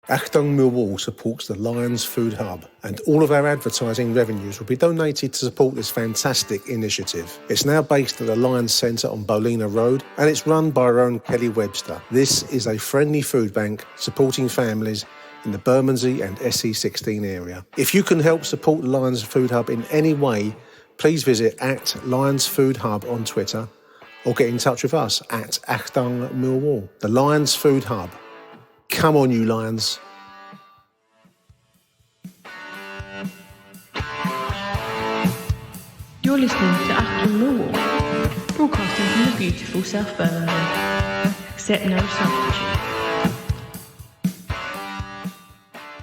AchtungMillwall supports the Lions Food Hub, and all of our advertising revenues will be donated to support this fantastic initiative. It's now based at the Lions Centre on Bolina Road, and it's run by our own Kelly Webster. This is a friendly food bank supporting families in the Bermondsey and SE16 area. If you can help support the Lions Food Hub in any way, please visit @LionsFoodHub on Twitter or get in touch with us at AchtungMillwall. The Lions Food Hub. Come on, you Lions. You're listening to AchtungMillwall, broadcasting from the beautiful South Birmingham. Accept no substitute.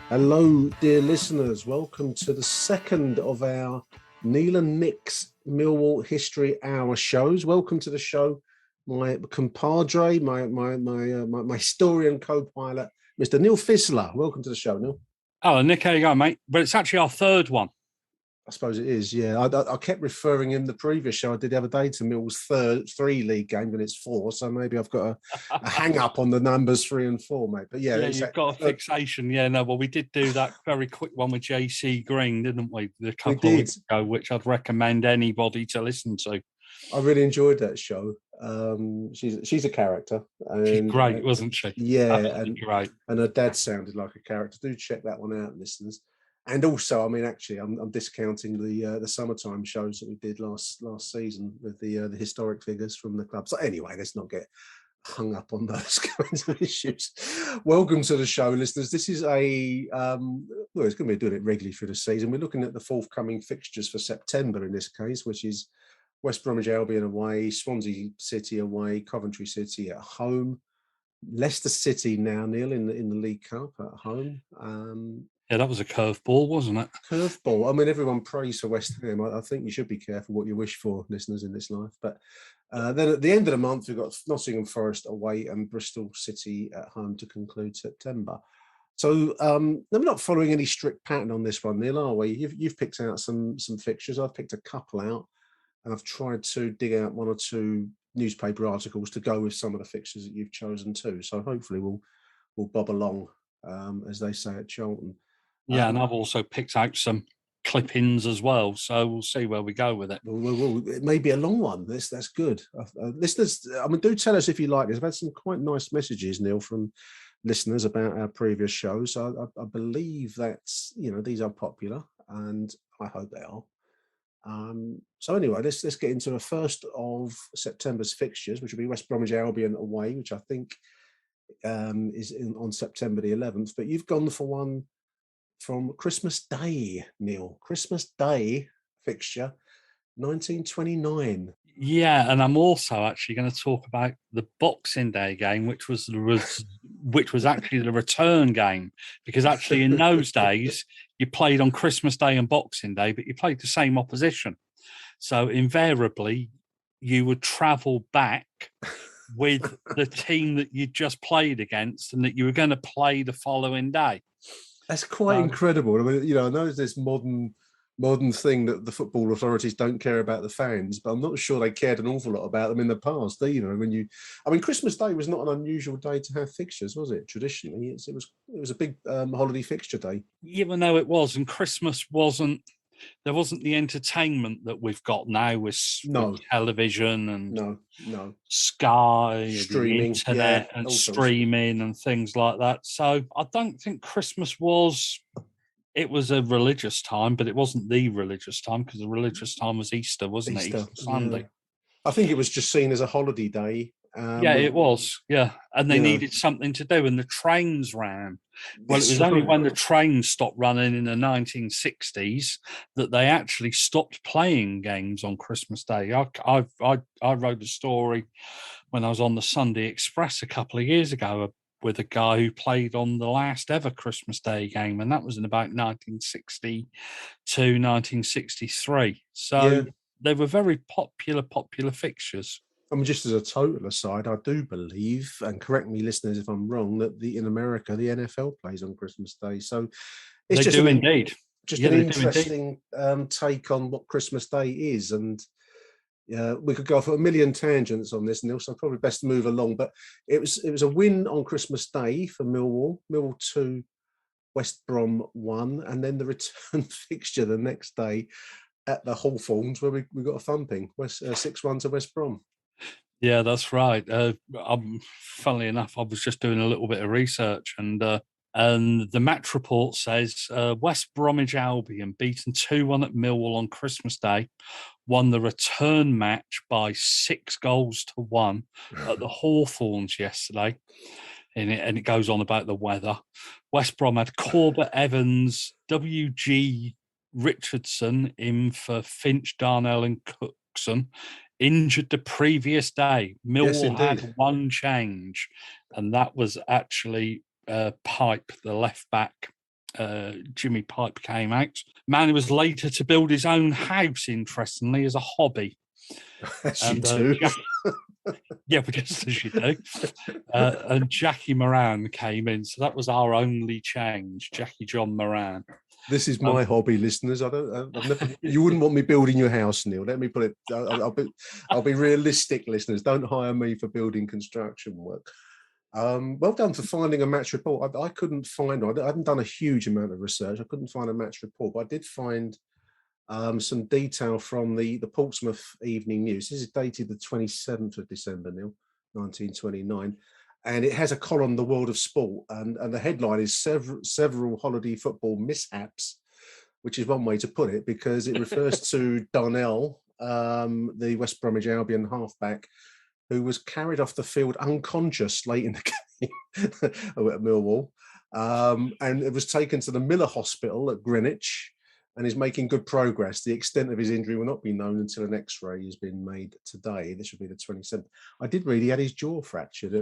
Hello, dear listeners. Welcome to the second of our Neil and Nick's Millwall History Hour shows. Welcome to the show, my compadre, my historian co-pilot, Mr. Neil Fisler. Welcome to the show, Neil. Hello, Nick. How you going, mate? But it's actually our third one. I suppose it is, yeah. I kept referring in the previous show I did the other day to Mill's three league game, but it's 4, so maybe I've got a hang-up on the numbers 3 and 4, mate. But yeah, you've got a fixation. Yeah, no, well, we did do that very quick one with JC Green, didn't we? A couple of weeks ago, which I'd recommend anybody to listen to. I really enjoyed that show. She's a character. And, she's great, wasn't she? Yeah, and great. And her dad sounded like a character. Do check that one out, listeners. And also, I mean, actually, I'm discounting the summertime shows that we did last season with the historic figures from the club. So anyway, let's not get hung up on those kinds of issues. Welcome to the show, listeners. This is it's going to be doing it regularly through the season. We're looking at the forthcoming fixtures for September in this case, which is West Bromwich Albion away, Swansea City away, Coventry City at home, Leicester City now, Neil, in the League Cup at home. Yeah, that was a curveball, wasn't it? Curveball. I mean, everyone prays for West Ham. I think you should be careful what you wish for, listeners, in this life. But then at the end of the month, we've got Nottingham Forest away and Bristol City at home to conclude September. So I'm not following any strict pattern on this one, Neil, are we? You've picked out some fixtures. I've picked a couple out, and I've tried to dig out 1 or 2 newspaper articles to go with some of the fixtures that you've chosen too. So hopefully we'll bob along, as they say at Charlton. Yeah, and I've also picked out some clippings as well, so we'll see where we go with it. Well, it may be a long one. That's good. Listeners, I mean, do tell us if you like this. I've had some quite nice messages, Neil, from listeners about our previous shows. I believe that, these are popular, and I hope they are. So anyway, let's get into the first of September's fixtures, which will be West Bromwich Albion away, which I think is on September the 11th. But you've gone for one from Christmas Day, Neil. Christmas Day fixture, 1929. Yeah, and I'm also actually going to talk about the Boxing Day game, which was actually the return game, because actually in those days you played on Christmas Day and Boxing Day, but you played the same opposition. So invariably you would travel back with the team that you just played against and that you were going to play the following day. That's quite incredible. I mean, I know there's this modern thing that the football authorities don't care about the fans, but I'm not sure they cared an awful lot about them in the past. Christmas Day was not an unusual day to have fixtures, was it? Traditionally, it was a big holiday fixture day. Even though it was, and Christmas wasn't. There wasn't the entertainment that we've got now with television and Sky, streaming, and internet, and streaming and things like that. So I don't think Christmas was. It was a religious time, but it wasn't the religious time, because the religious time was Easter, wasn't it? Easter Sunday. Yeah. I think it was just seen as a holiday day. It was. Yeah, and they needed something to do, and the trains ran. Well, it was only when the trains stopped running in the 1960s that they actually stopped playing games on Christmas Day. I wrote a story when I was on the Sunday Express a couple of years ago with a guy who played on the last ever Christmas Day game, and that was in about 1962, 1963. So they were very popular fixtures. I mean, just as a total aside, I do believe, and correct me, listeners, if I'm wrong, that in America, the NFL plays on Christmas Day. So it's an interesting take on what Christmas Day is. And we could go off a million tangents on this, Neil, so probably best to move along. But it was a win on Christmas Day for Millwall. Millwall 2, West Brom won, and then the return fixture the next day at the Hawthorns, where we got a thumping, 6-1 to West Brom. Yeah, that's right. Funnily enough, I was just doing a little bit of research, and the match report says West Bromwich Albion, beaten 2-1 at Millwall on Christmas Day, won the return match by 6-1 at the Hawthorns yesterday. And it goes on about the weather. West Brom had Corbett Evans, W.G. Richardson in for Finch, Darnell and Cookson, injured the previous day. Millwall had one change, and that was actually Pipe, the left back. Jimmy Pipe came out. Man who was later to build his own house, interestingly, as a hobby. As you do. Yeah, but just as you do. And Jackie Moran came in, so that was our only change. Jackie John Moran. This is my hobby, listeners. I've never. You wouldn't want me building your house, Neil. Let me put it. I'll be realistic, listeners. Don't hire me for building construction work. Well done for finding a match report. I couldn't find. I hadn't done a huge amount of research. I couldn't find a match report, but I did find some detail from the Portsmouth Evening News. This is dated the 27th of December, Neil, 1929. And it has a column, The World of Sport, and the headline is several holiday football mishaps, which is one way to put it, because it refers to Darnell, the West Bromwich Albion halfback, who was carried off the field unconscious late in the game at Millwall, and it was taken to the Miller Hospital at Greenwich, and is making good progress. The extent of his injury will not be known until an X-ray has been made today. This will be the 27th. I did read he had his jaw fractured.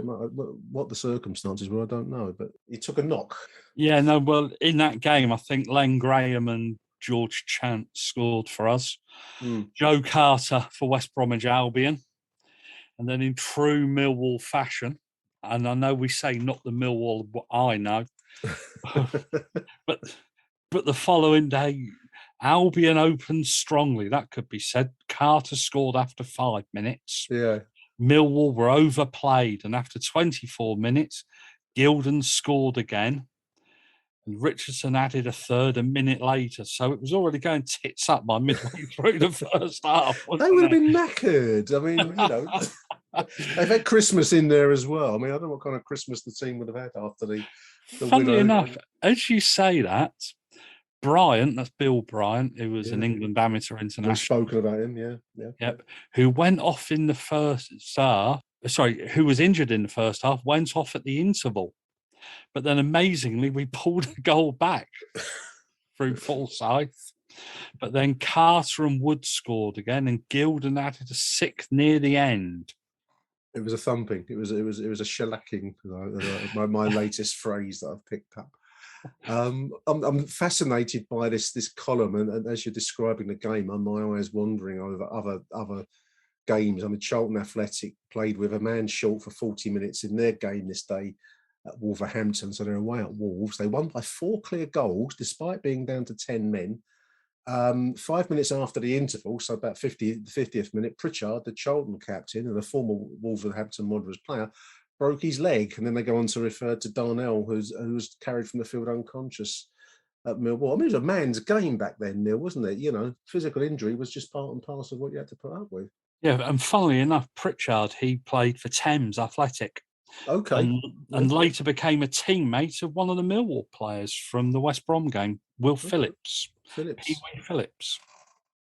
What the circumstances were, I don't know, but he took a knock. Yeah, no, well, in that game, I think Len Graham and George Chant scored for us. Joe Carter for West Bromwich Albion. And then in true Millwall fashion, and I know we say not the Millwall I know, but the following day, Albion opened strongly. That could be said. Carter scored after 5 minutes. Yeah. Millwall were overplayed, and after 24 minutes, Gilden scored again. And Richardson added a third a minute later. So it was already going tits up by midway through the first half. They would have been knackered. I mean, they've had Christmas in there as well. I mean, I don't know what kind of Christmas the team would have had after the Funnily enough, as you say that, Bryant, that's Bill Bryant, who was an England amateur international. We've spoken about him, yeah. Yep. Who went off in the first half, who was injured in the first half, went off at the interval. But then amazingly, we pulled a goal back through Forsyth. But then Carter and Wood scored again, and Gilden added a sixth near the end. It was a thumping. It was a shellacking. My latest phrase that I've picked up. I'm fascinated by this column, and as you're describing the game, my eyes wandering over other games. I mean, Charlton Athletic played with a man short for 40 minutes in their game this day at Wolverhampton, so they're away at Wolves. They won by 4 clear goals, despite being down to 10 men. 5 minutes after the interval, so about the 50th minute, Pritchard, the Charlton captain and a former Wolverhampton Wanderers player, broke his leg, and then they go on to refer to Darnell, who was carried from the field unconscious at Millwall. I mean, it was a man's game back then, Neil, wasn't it? You know, physical injury was just part and parcel of what you had to put up with. Yeah, and funnily enough, Pritchard, he played for Thames Athletic. Okay. And later became a teammate of one of the Millwall players from the West Brom game, Will Phillips. Pee-wee Phillips.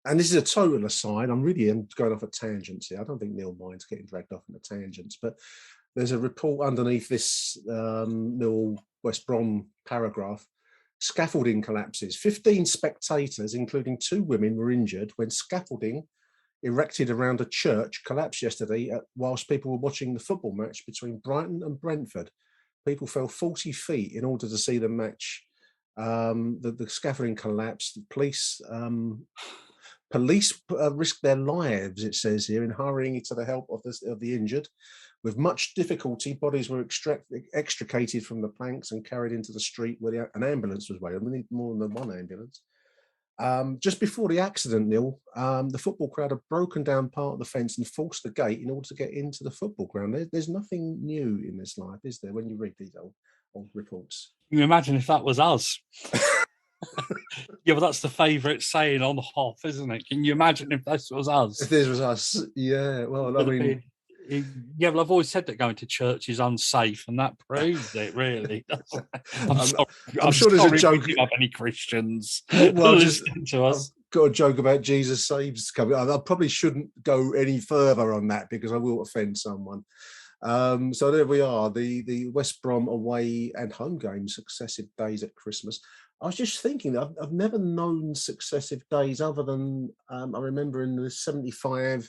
And this is a total aside. I'm going off at tangents here. I don't think Neil minds getting dragged off into tangents, but there's a report underneath this Millwall West Brom paragraph. Scaffolding collapses. 15 spectators, including 2 women, were injured when scaffolding erected around a church collapsed yesterday whilst people were watching the football match between Brighton and Brentford. People fell 40 feet in order to see the match. The scaffolding collapsed. Police risked their lives, it says here, in hurrying to the help of the injured. With much difficulty, bodies were extricated from the planks and carried into the street where an ambulance was waiting. We need more than one ambulance. Just before the accident, Neil, the football crowd had broken down part of the fence and forced the gate in order to get into the football ground. There's nothing new in this life, is there, when you read these old reports? Can you imagine if that was us? Yeah, but that's the favourite saying on Hoff, isn't it? Can you imagine if this was us? If this was us, yeah. Well, I mean, yeah, well, I've always said that going to church is unsafe, and that proves it. Really, I'm sure there's a joke. We have any Christians Well, listening to us? I've got a joke about Jesus saves coming. I probably shouldn't go any further on that because I will offend someone. So there we are, the West Brom away and home games, successive days at Christmas. I was just thinking that I've never known successive days other than I remember in the 75-76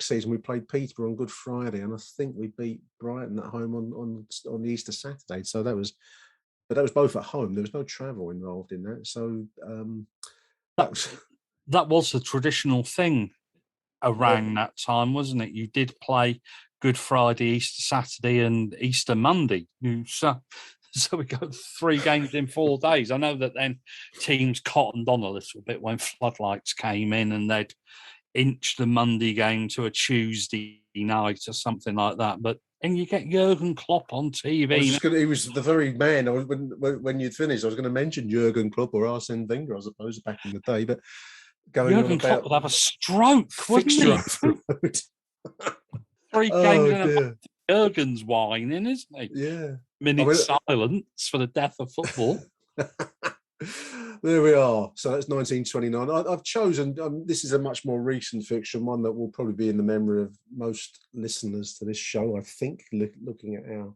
season we played Peterborough on Good Friday, and I think we beat Brighton at home on the Easter Saturday. So that was both at home. There was no travel involved in that. So that was the traditional thing around that time, wasn't it? You did play Good Friday, Easter Saturday, and Easter Monday. So we got 3 games in 4 days. I know that then teams cottoned on a little bit when floodlights came in, and they'd inch the Monday game to a Tuesday night or something like that. But and you get Jurgen Klopp on TV. He was the very man. When you'd finished, I was going to mention Jurgen Klopp or Arsene Wenger, I suppose, back in the day. But Jurgen Klopp would have a stroke, wouldn't he? 3 games in Jurgen's whining, isn't he? Yeah. Silence for the death of football. There we are. So that's 1929. I've chosen, this is a much more recent fiction, one that will probably be in the memory of most listeners to this show, I think, looking at our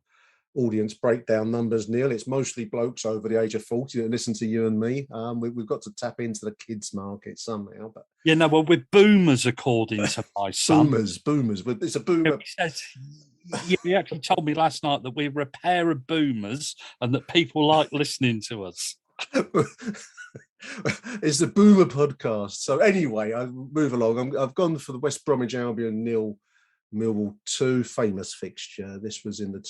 audience breakdown numbers, Neil. It's mostly blokes over the age of 40 that listen to you and me. We've got to tap into the kids market somehow. But well, we're boomers, according to my son. Boomers. It's a boomer. He actually told me last night that we're a pair of boomers and that people like listening to us. It's the Boomer podcast. So anyway, I move along. I've gone for the West Bromwich Albion 0, Millwall 2, famous fixture. This was in the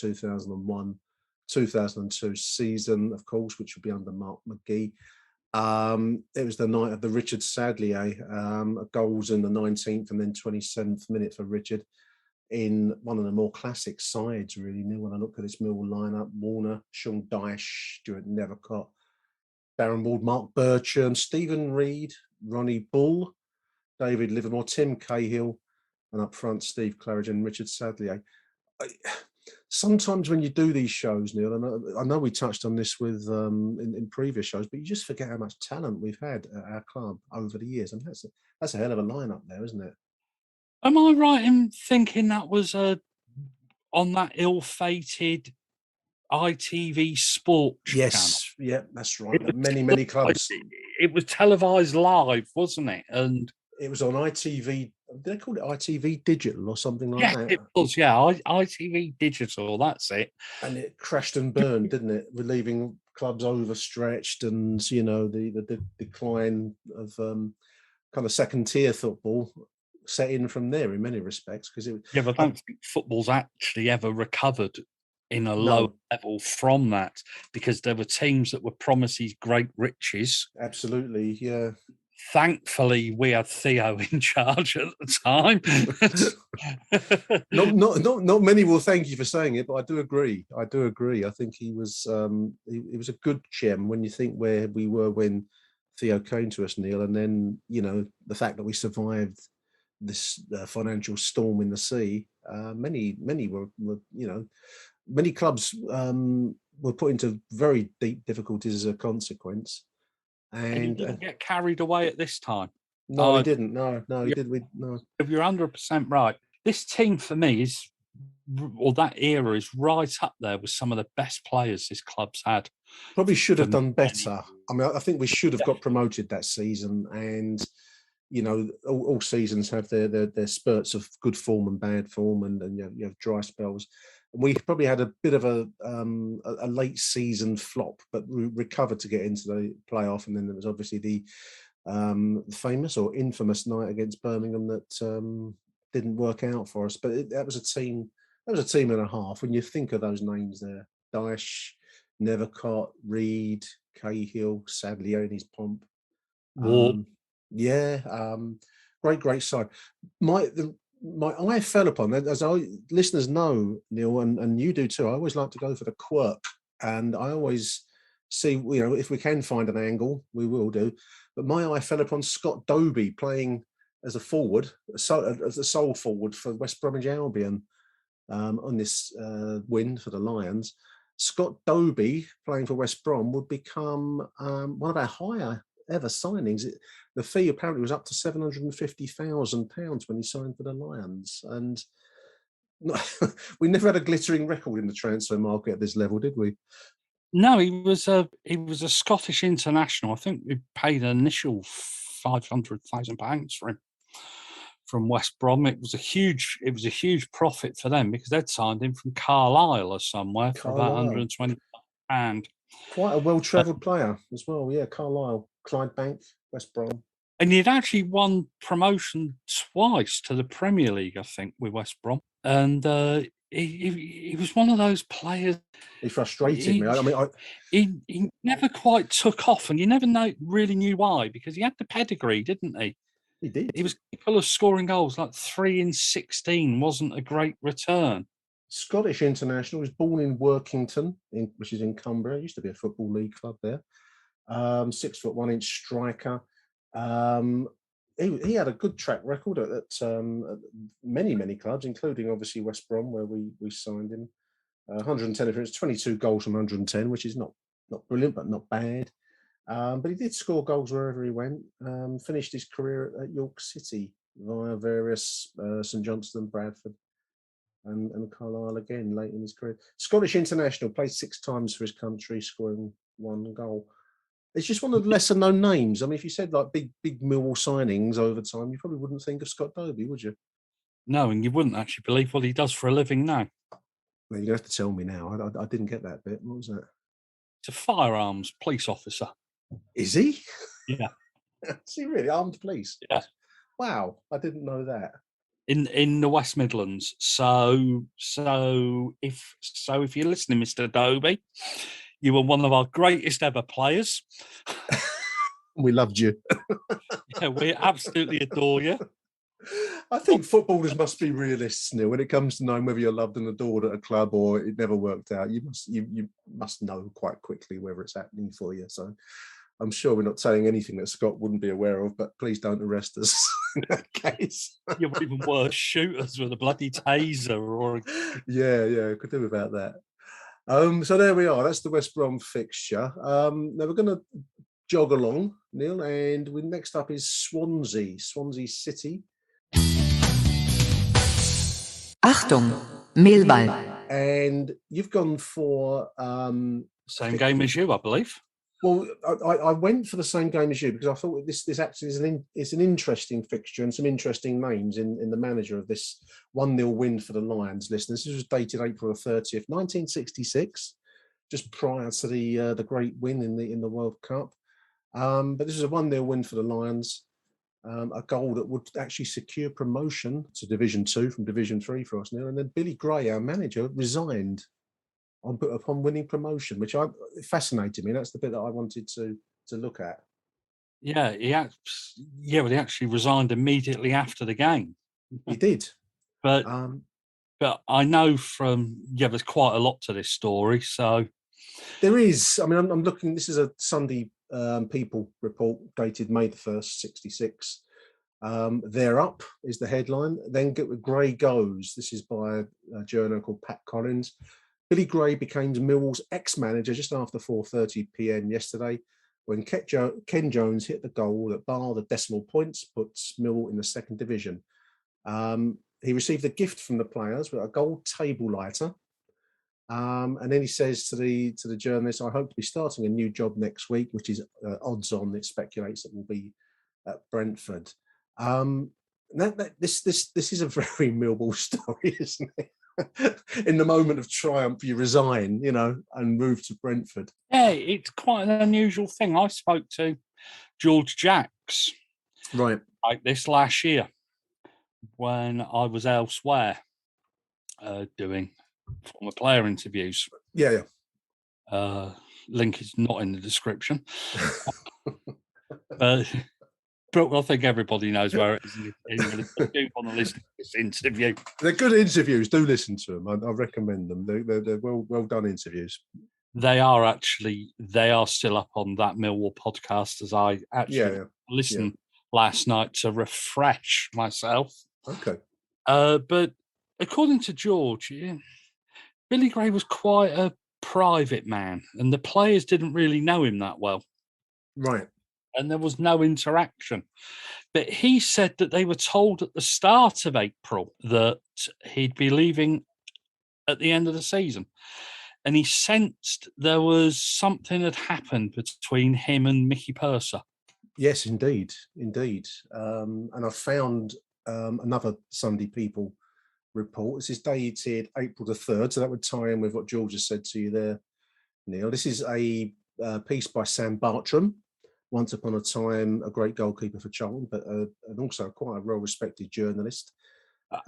2001-2002 season, of course, which would be under Mark McGee. It was the night of the Richard Sadlier goals in the 19th and then 27th minute for Richard, in one of the more classic sides, really, Neil, when I look at this Millwall lineup. Warner, Sean Dyche, Stuart Nethercott, Darren Ward, Mark Bircham, Stephen Reed, Ronnie Bull, David Livermore, Tim Cahill, and up front, Steve Claridge and Richard Sadlier. Sometimes when you do these shows, Neil, and I know we touched on this with in previous shows, but you just forget how much talent we've had at our club over the years. And that's a hell of a lineup there, isn't it? Am I right in thinking that was on that ill-fated ITV Sport channel? Yeah, that's right. Many clubs. It was televised live, wasn't it? And it was on ITV. Did they call it ITV Digital or something like that? It was. Yeah, ITV Digital. That's it. And it crashed and burned, didn't it? Leaving clubs overstretched, and the decline of kind of second-tier football set in from there in many respects. Because but I don't think football's actually ever recovered in a low level from that, because there were teams that were promised these great riches. Absolutely, yeah. Thankfully, we had Theo in charge at the time. not many will thank you for saying it, but I do agree. I think he was a good gem when you think where we were when Theo came to us, Neil, and then the fact that we survived this financial storm in the sea. Many were many clubs were put into very deep difficulties as a consequence. And he didn't get carried away at this time. No, he didn't. No, he didn't. No. If you're 100% right, this team for me that era is right up there with some of the best players this club's had. Probably should have done better. I mean, I think we should have got promoted that season, and all seasons have their spurts of good form and bad form, and you have dry spells. We probably had a bit of a late season flop, but we recovered to get into the playoff. And then there was obviously the famous or infamous night against Birmingham that didn't work out for us. But that was a team and a half. When you think of those names there, Dyche, Nethercott, Reed, Cahill, Sadlier in his pomp. Great side. My eye fell upon, as listeners know, Neil, and you do too. I always like to go for the quirk and I always see, if we can find an angle, we will do. But my eye fell upon Scott Dobie playing as a forward, as a sole forward for West Bromwich Albion on this win for the Lions. Scott Dobie playing for West Brom would become one of our higher ever signings. The fee apparently was up to £750,000 when he signed for the Lions, and we never had a glittering record in the transfer market at this level, did we? No, he was a Scottish international. I think we paid an initial £500,000 for him from West Brom. It was a huge profit for them because they'd signed him from Carlisle or somewhere for about £120. Quite a well-travelled player as well. Yeah, Carlisle, Clydebank, West Brom. And he'd actually won promotion twice to the Premier League, I think, with West Brom. And he was one of those players. He frustrated me. I mean, he never quite took off, and you never really knew why, because he had the pedigree, didn't he? He did. He was capable of scoring goals. Like 3 in 16 wasn't a great return. Scottish international. Was born in Workington, which is in Cumbria. Used to be a football league club there. 6'1" striker. He had a good track record at many clubs, including obviously West Brom, where we signed him. 110 appearances, 22 goals from 110, which is not brilliant, but not bad. But he did score goals wherever he went. Finished his career at York City via various St Johnstone, Bradford, and Carlisle again late in his career. Scottish international, played 6 times for his country, scoring 1 goal. It's just one of the lesser-known names. I mean, if you said like big Millwall signings over time, you probably wouldn't think of Scott Dobie, would you? No, and you wouldn't actually believe what he does for a living now. Well, you're going to have to tell me now. I didn't get that bit. What was that? He's a firearms police officer. Is he? Yeah. Is he really? Armed police? Yeah. Wow, I didn't know that. In the West Midlands. So if you're listening, Mr. Dobie, you were one of our greatest ever players. We loved you. Yeah, we absolutely adore you. I think footballers must be realists, Neil, when it comes to knowing whether you're loved and adored at a club or it never worked out. You must know quite quickly whether it's happening for you. So I'm sure we're not saying anything that Scott wouldn't be aware of, but please don't arrest us in that case. You're even worse, shoot us with a bloody taser or Yeah, could do without that. So there we are. That's the West Brom fixture. Now we're going to jog along, Neil, and next up is Swansea City. Achtung, Millwall. And you've gone for same game as you, I believe. Well, I went for the same game as you because I thought this actually is an interesting fixture and some interesting names in the manager of this 1-0 win for the Lions. Listeners, this was dated April 30th, 1966, just prior to the great win in the World Cup. But this is a 1-0 win for the Lions. A goal that would actually secure promotion to Division 2 from Division 3 for us now. And then Billy Gray, our manager, resigned upon winning promotion, which it fascinated me. That's the bit that I wanted to look at. Yeah, he actually resigned immediately after the game. He did. But I know there's quite a lot to this story. So there is. I mean, I'm looking. This is a Sunday People report dated May the 1st, 66. They're up is the headline. Then Gray goes. This is by a journal called Pat Collins. Billy Gray became Millwall's ex-manager just after 4:30 p.m. yesterday when Ken Jones hit the goal that, bar the decimal points, puts Millwall in the 2nd division. He received a gift from the players with a gold table lighter. And then he says to the journalist, "I hope to be starting a new job next week," which is odds on. It speculates it will be at Brentford. This is a very Millwall story, isn't it? In the moment of triumph, you resign, and move to Brentford. Yeah, it's quite an unusual thing. I spoke to George Jacks, right, like this last year when I was elsewhere doing former player interviews. Yeah. Link is not in the description. But I think everybody knows where it is. If you want to listen to this interview. They're good interviews. Do listen to them. I recommend them. They're well done interviews. They are still up on that Millwall podcast, as I actually listened last night to refresh myself. Okay. But according to George, Billy Gray was quite a private man, and the players didn't really know him that well. Right. And there was no interaction. But he said that they were told at the start of April that he'd be leaving at the end of the season. And he sensed there was something had happened between him and Mickey Purser. Yes, indeed. And I found another Sunday People report. This is dated April the 3rd, so that would tie in with what George has said to you there, Neil. This is a piece by Sam Bartram, once upon a time a great goalkeeper for Charlton, but and also quite a well-respected journalist.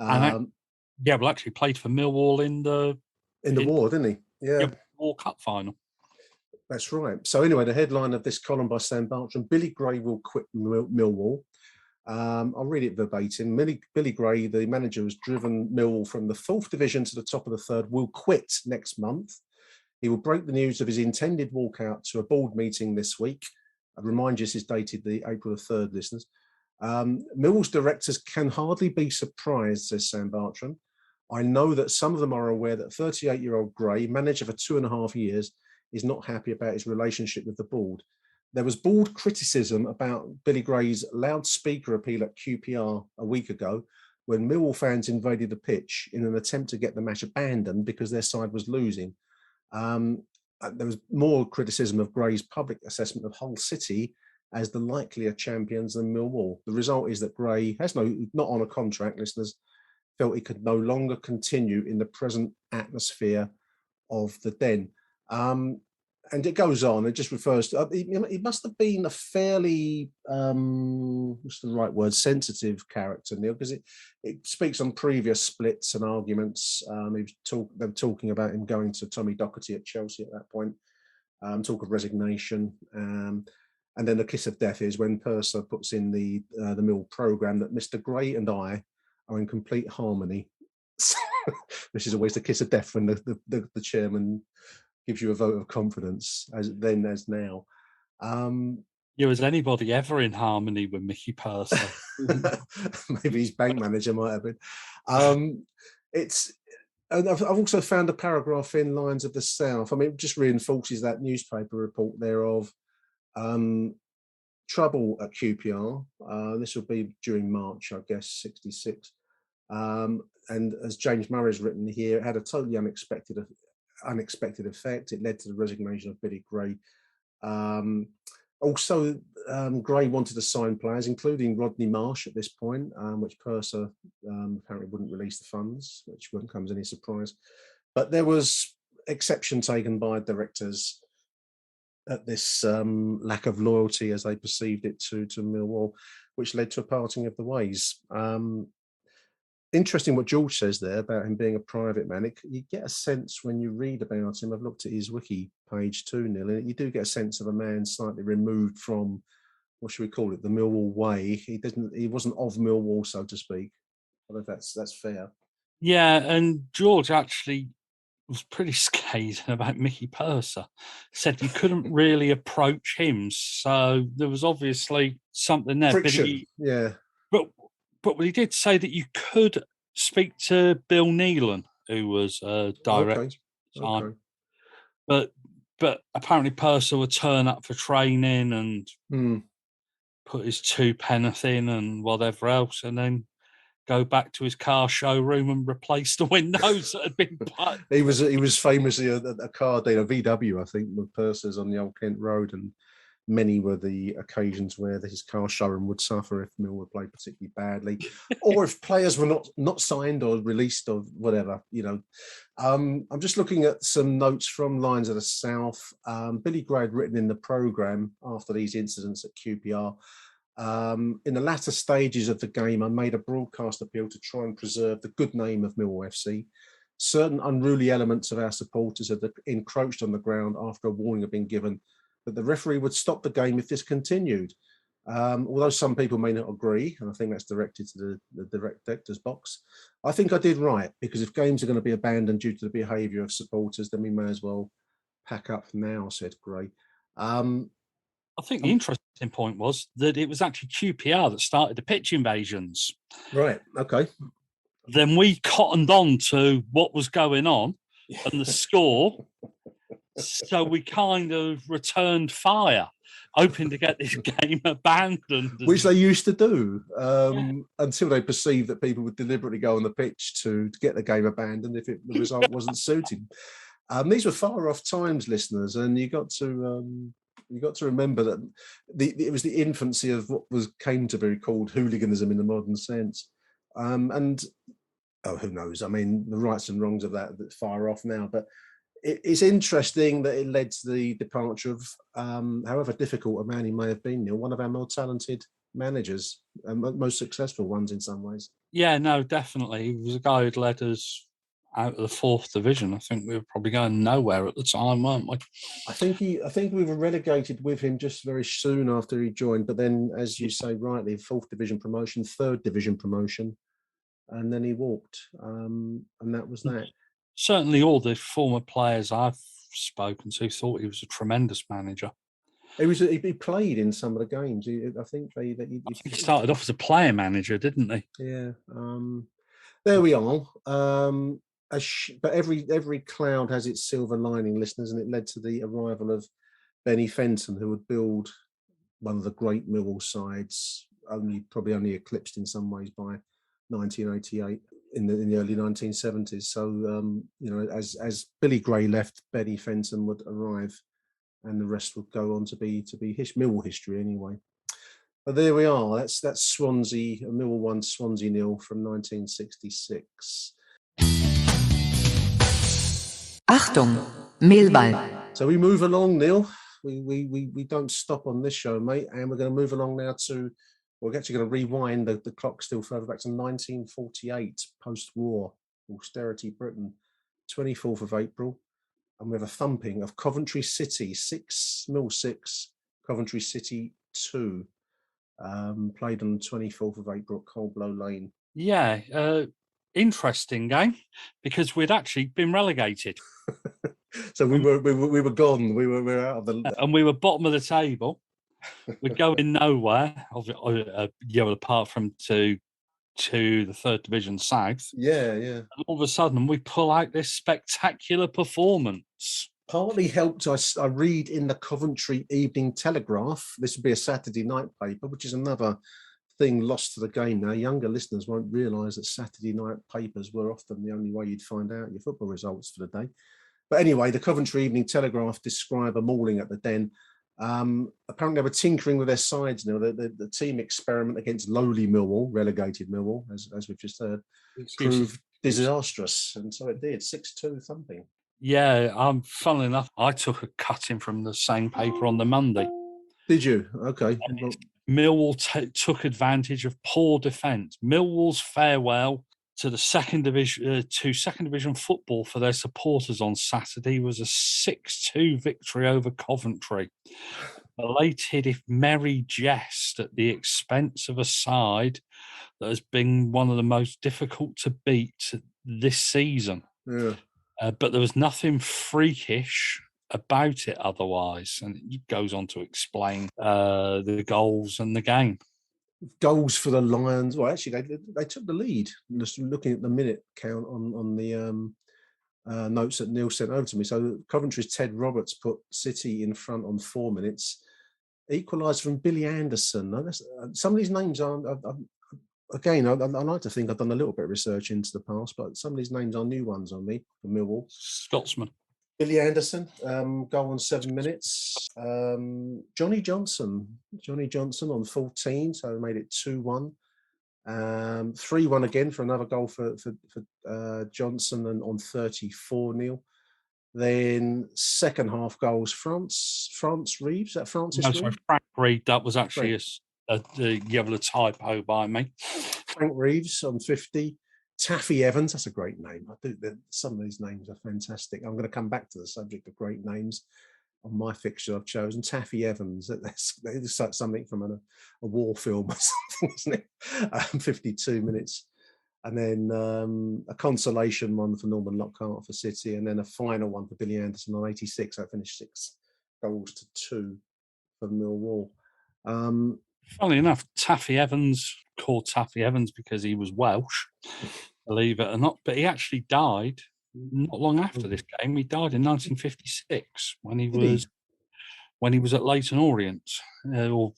Actually played for Millwall in the war, didn't he? Yeah, War Cup final. That's right. So anyway, the headline of this column by Sam Bartram: Billy Gray will quit Millwall. I'll read it verbatim. Billy Gray, the manager, has driven Millwall from the 4th division to the top of the 3rd, will quit next month. He will break the news of his intended walkout to a board meeting this week. I remind you, this is dated the April the 3rd, listeners. Millwall's directors can hardly be surprised, says Sam Bartram. I know that some of them are aware that 38-year-old Gray, manager for 2.5 years, is not happy about his relationship with the board. There was board criticism about Billy Gray's loudspeaker appeal at QPR a week ago when Millwall fans invaded the pitch in an attempt to get the match abandoned because their side was losing. There was more criticism of Gray's public assessment of Hull City as the likelier champions than Millwall. The result is that Gray has not on a contract, listeners, felt he could no longer continue in the present atmosphere of the Den. And it goes on, it just refers to, he must have been a fairly, what's the right word, sensitive character, Neil, because it speaks on previous splits and arguments. They were talking about him going to Tommy Docherty at Chelsea at that point, talk of resignation. And then the kiss of death is when Purser puts in the Mill programme that Mr. Gray and I are in complete harmony. This is always the kiss of death when the chairman gives you a vote of confidence, as then as now. Was anybody ever in harmony with Mickey Purser? Maybe his bank manager might have been. And I've also found a paragraph in Lions of the South. I mean, it just reinforces that newspaper report there of trouble at QPR. This will be during March, I guess, 66. And as James Murray's written here, it had a totally unexpected effect. It led to the resignation of Billy Gray. Also, Gray wanted to sign players, including Rodney Marsh at this point, which Purser apparently wouldn't release the funds, which wouldn't come as any surprise. But there was exception taken by directors at this lack of loyalty, as they perceived it, to Millwall, which led to a parting of the ways. Interesting what George says there about him being a private man. You get a sense when you read about him. I've looked at his wiki page too, Neil, and you do get a sense of a man slightly removed from, what should we call it, the Millwall way. He wasn't of Millwall, so to speak. I don't know if that's fair. Yeah, and George actually was pretty scathing about Mickey Purser. Said you couldn't really approach him, so there was obviously something there. Friction, But he did say that you could speak to Bill Nealon, who was director. Okay. But apparently Purser would turn up for training and put his 2 penneth in and whatever else, and then go back to his car showroom and replace the windows that had been put. He was famously a car dealer, VW, I think, with Purser's on the Old Kent Road, and many were the occasions where his car showroom would suffer if Millwall played particularly badly, or if players were not signed or released or whatever. I'm just looking at some notes from Lions of the South. Billy Gray had written in the programme after these incidents at QPR. In the latter stages of the game, I made a broadcast appeal to try and preserve the good name of Millwall FC. Certain unruly elements of our supporters had encroached on the ground after a warning had been given that the referee would stop the game if this continued. Although some people may not agree, and I think that's directed to the director's box, I think I did right, because if games are going to be abandoned due to the behaviour of supporters, then we may as well pack up now, said Gray. I think the interesting point was that it was actually QPR that started the pitch invasions. Right, okay. Then we cottoned on to what was going on and the score. So we kind of returned fire, hoping to get this game abandoned. Which they used to do until they perceived that people would deliberately go on the pitch to get the game abandoned if the result wasn't suited. These were far off times, listeners, and you got to remember that it was the infancy of what came to be called hooliganism in the modern sense. And who knows? I mean, the rights and wrongs of that are far off now, but it's interesting that it led to the departure of, however difficult a man he may have been, Neil, one of our more talented managers, and most successful ones in some ways. Yeah, no, definitely. He was a guy who'd led us out of the 4th division. I think we were probably going nowhere at the time, weren't we? I think we were relegated with him just very soon after he joined, but then, as you say rightly, 4th division promotion, 3rd division promotion, and then he walked, and that was that. Certainly all the former players I've spoken to thought he was a tremendous manager. He played in some of the games. I think he started off as a player manager, didn't he? Yeah. There we are. But every cloud has its silver lining, listeners, and it led to the arrival of Benny Fenton, who would build one of the great Millwall sides, probably only eclipsed in some ways by 1988 in the early 1970s. So as Billy Gray left, Benny Fenton would arrive, and the rest would go on to be Millwall history anyway. But there we are. That's Swansea, Millwall 1, Swansea 0 from 1966. Achtung, Millwall. So we move along, Neil. We don't stop on this show, mate, and we're going to move along now to. We're actually going to rewind the clock still further back to 1948, post-war, austerity Britain, 24th of April, and we have a thumping of Coventry City, 6-6, Coventry City 2, played on the 24th of April at Coldblow Lane. Yeah, interesting game, because we'd actually been relegated. So we were gone. We were out of the... And we were bottom of the table. We're going nowhere, apart from to the 3rd Division South. Yeah. And all of a sudden, we pull out this spectacular performance. Partly helped, I read in the Coventry Evening Telegraph. This would be a Saturday night paper, which is another thing lost to the game now. Younger listeners won't realise that Saturday night papers were often the only way you'd find out your football results for the day. But anyway, the Coventry Evening Telegraph describe a mauling at the Den. Apparently they were tinkering with their sides now. The team experiment against lowly Millwall, relegated Millwall, as we've just heard, proved disastrous, and so it did. 6-2 thumping. Yeah, funnily enough, I took a cutting from the same paper on the Monday. Did you? Okay. Millwall took advantage of poor defence. Millwall's farewell to the second division football for their supporters on Saturday was a 6-2 victory over Coventry. Belated, if merry jest, at the expense of a side that has been one of the most difficult to beat this season. Yeah. But there was nothing freakish about it otherwise. And it goes on to explain the goals and the game. Goals for the Lions. Well, actually, they took the lead. Just looking at the minute count on the notes that Neil sent over to me. So Coventry's Ted Roberts put City in front on 4 minutes. Equalised from Billy Anderson. Some of these names aren't. Again, I like to think I've done a little bit of research into the past, but some of these names are new ones on me for Millwall. Scotsman. Billy Anderson, goal on 7 minutes. Johnny Johnson on 14, so made it 2-1. 3-1 again for another goal for Johnson and on 34, Neil. Then second half goals, France Reeves. Is that Francis Reeves? Sorry, Frank Reed. That was actually a typo by me. Frank Reeves on 50. Taffy Evans, that's a great name. Some of these names are fantastic. I'm going to come back to the subject of great names on my fixture I've chosen. Taffy Evans, that's something from a war film or something, isn't it? 52 minutes. and then a consolation one for Norman Lockhart for City, and then a final one for Billy Anderson on 86. I finished 6-2 for Millwall. Funnily enough, Taffy Evans, called Taffy Evans because he was Welsh, believe it or not, but he actually died not long after this game. He died in 1956 when he was at Leyton Orient, or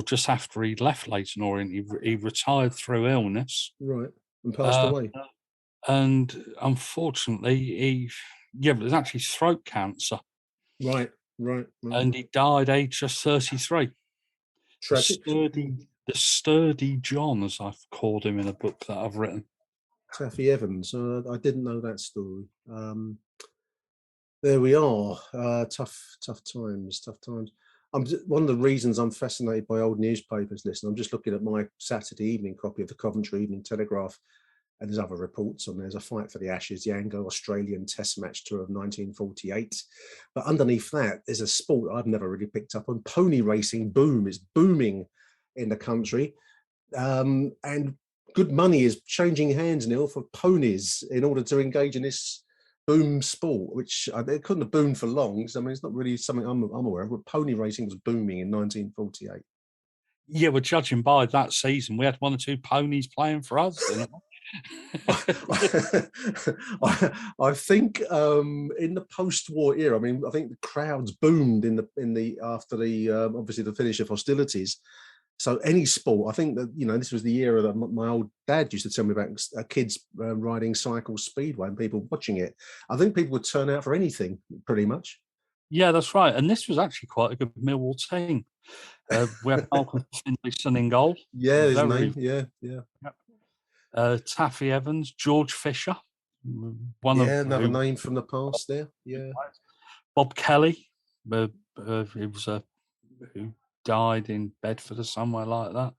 just after he'd left Leyton Orient. He retired through illness, right, and passed away. And unfortunately, it was actually throat cancer. Right. And he died aged just 33. Tragic. The sturdy John, as I've called him in a book that I've written. Taffy Evans. I didn't know that story. There we are. Tough times. One of the reasons I'm fascinated by old newspapers. Listen, I'm just looking at my Saturday evening copy of the Coventry Evening Telegraph, and there's other reports on. There's a fight for the Ashes, the Anglo-Australian Test Match Tour of 1948. But underneath that, there's a sport I've never really picked up on. Pony racing is booming in the country, and good money is changing hands, Neil, for ponies in order to engage in this boom sport, which it couldn't have boomed for long. So, I mean, it's not really something I'm aware of, but pony racing was booming in 1948. Yeah, we're judging by that season. We had 1 or 2 ponies playing for us. I think in the post-war era, I mean, I think the crowds boomed after obviously the finish of hostilities. So any sport, I think that, this was the era that my old dad used to tell me about, kids riding cycle speedway and people watching it. I think people would turn out for anything, pretty much. Yeah, that's right. And this was actually quite a good Millwall team. We had Malcolm Finlayson in goal. Yeah, his name. Yeah. Taffy Evans, George Fisher. Another name from the past there. Yeah. Bob Kelly. He was who died in Bedford or somewhere like that.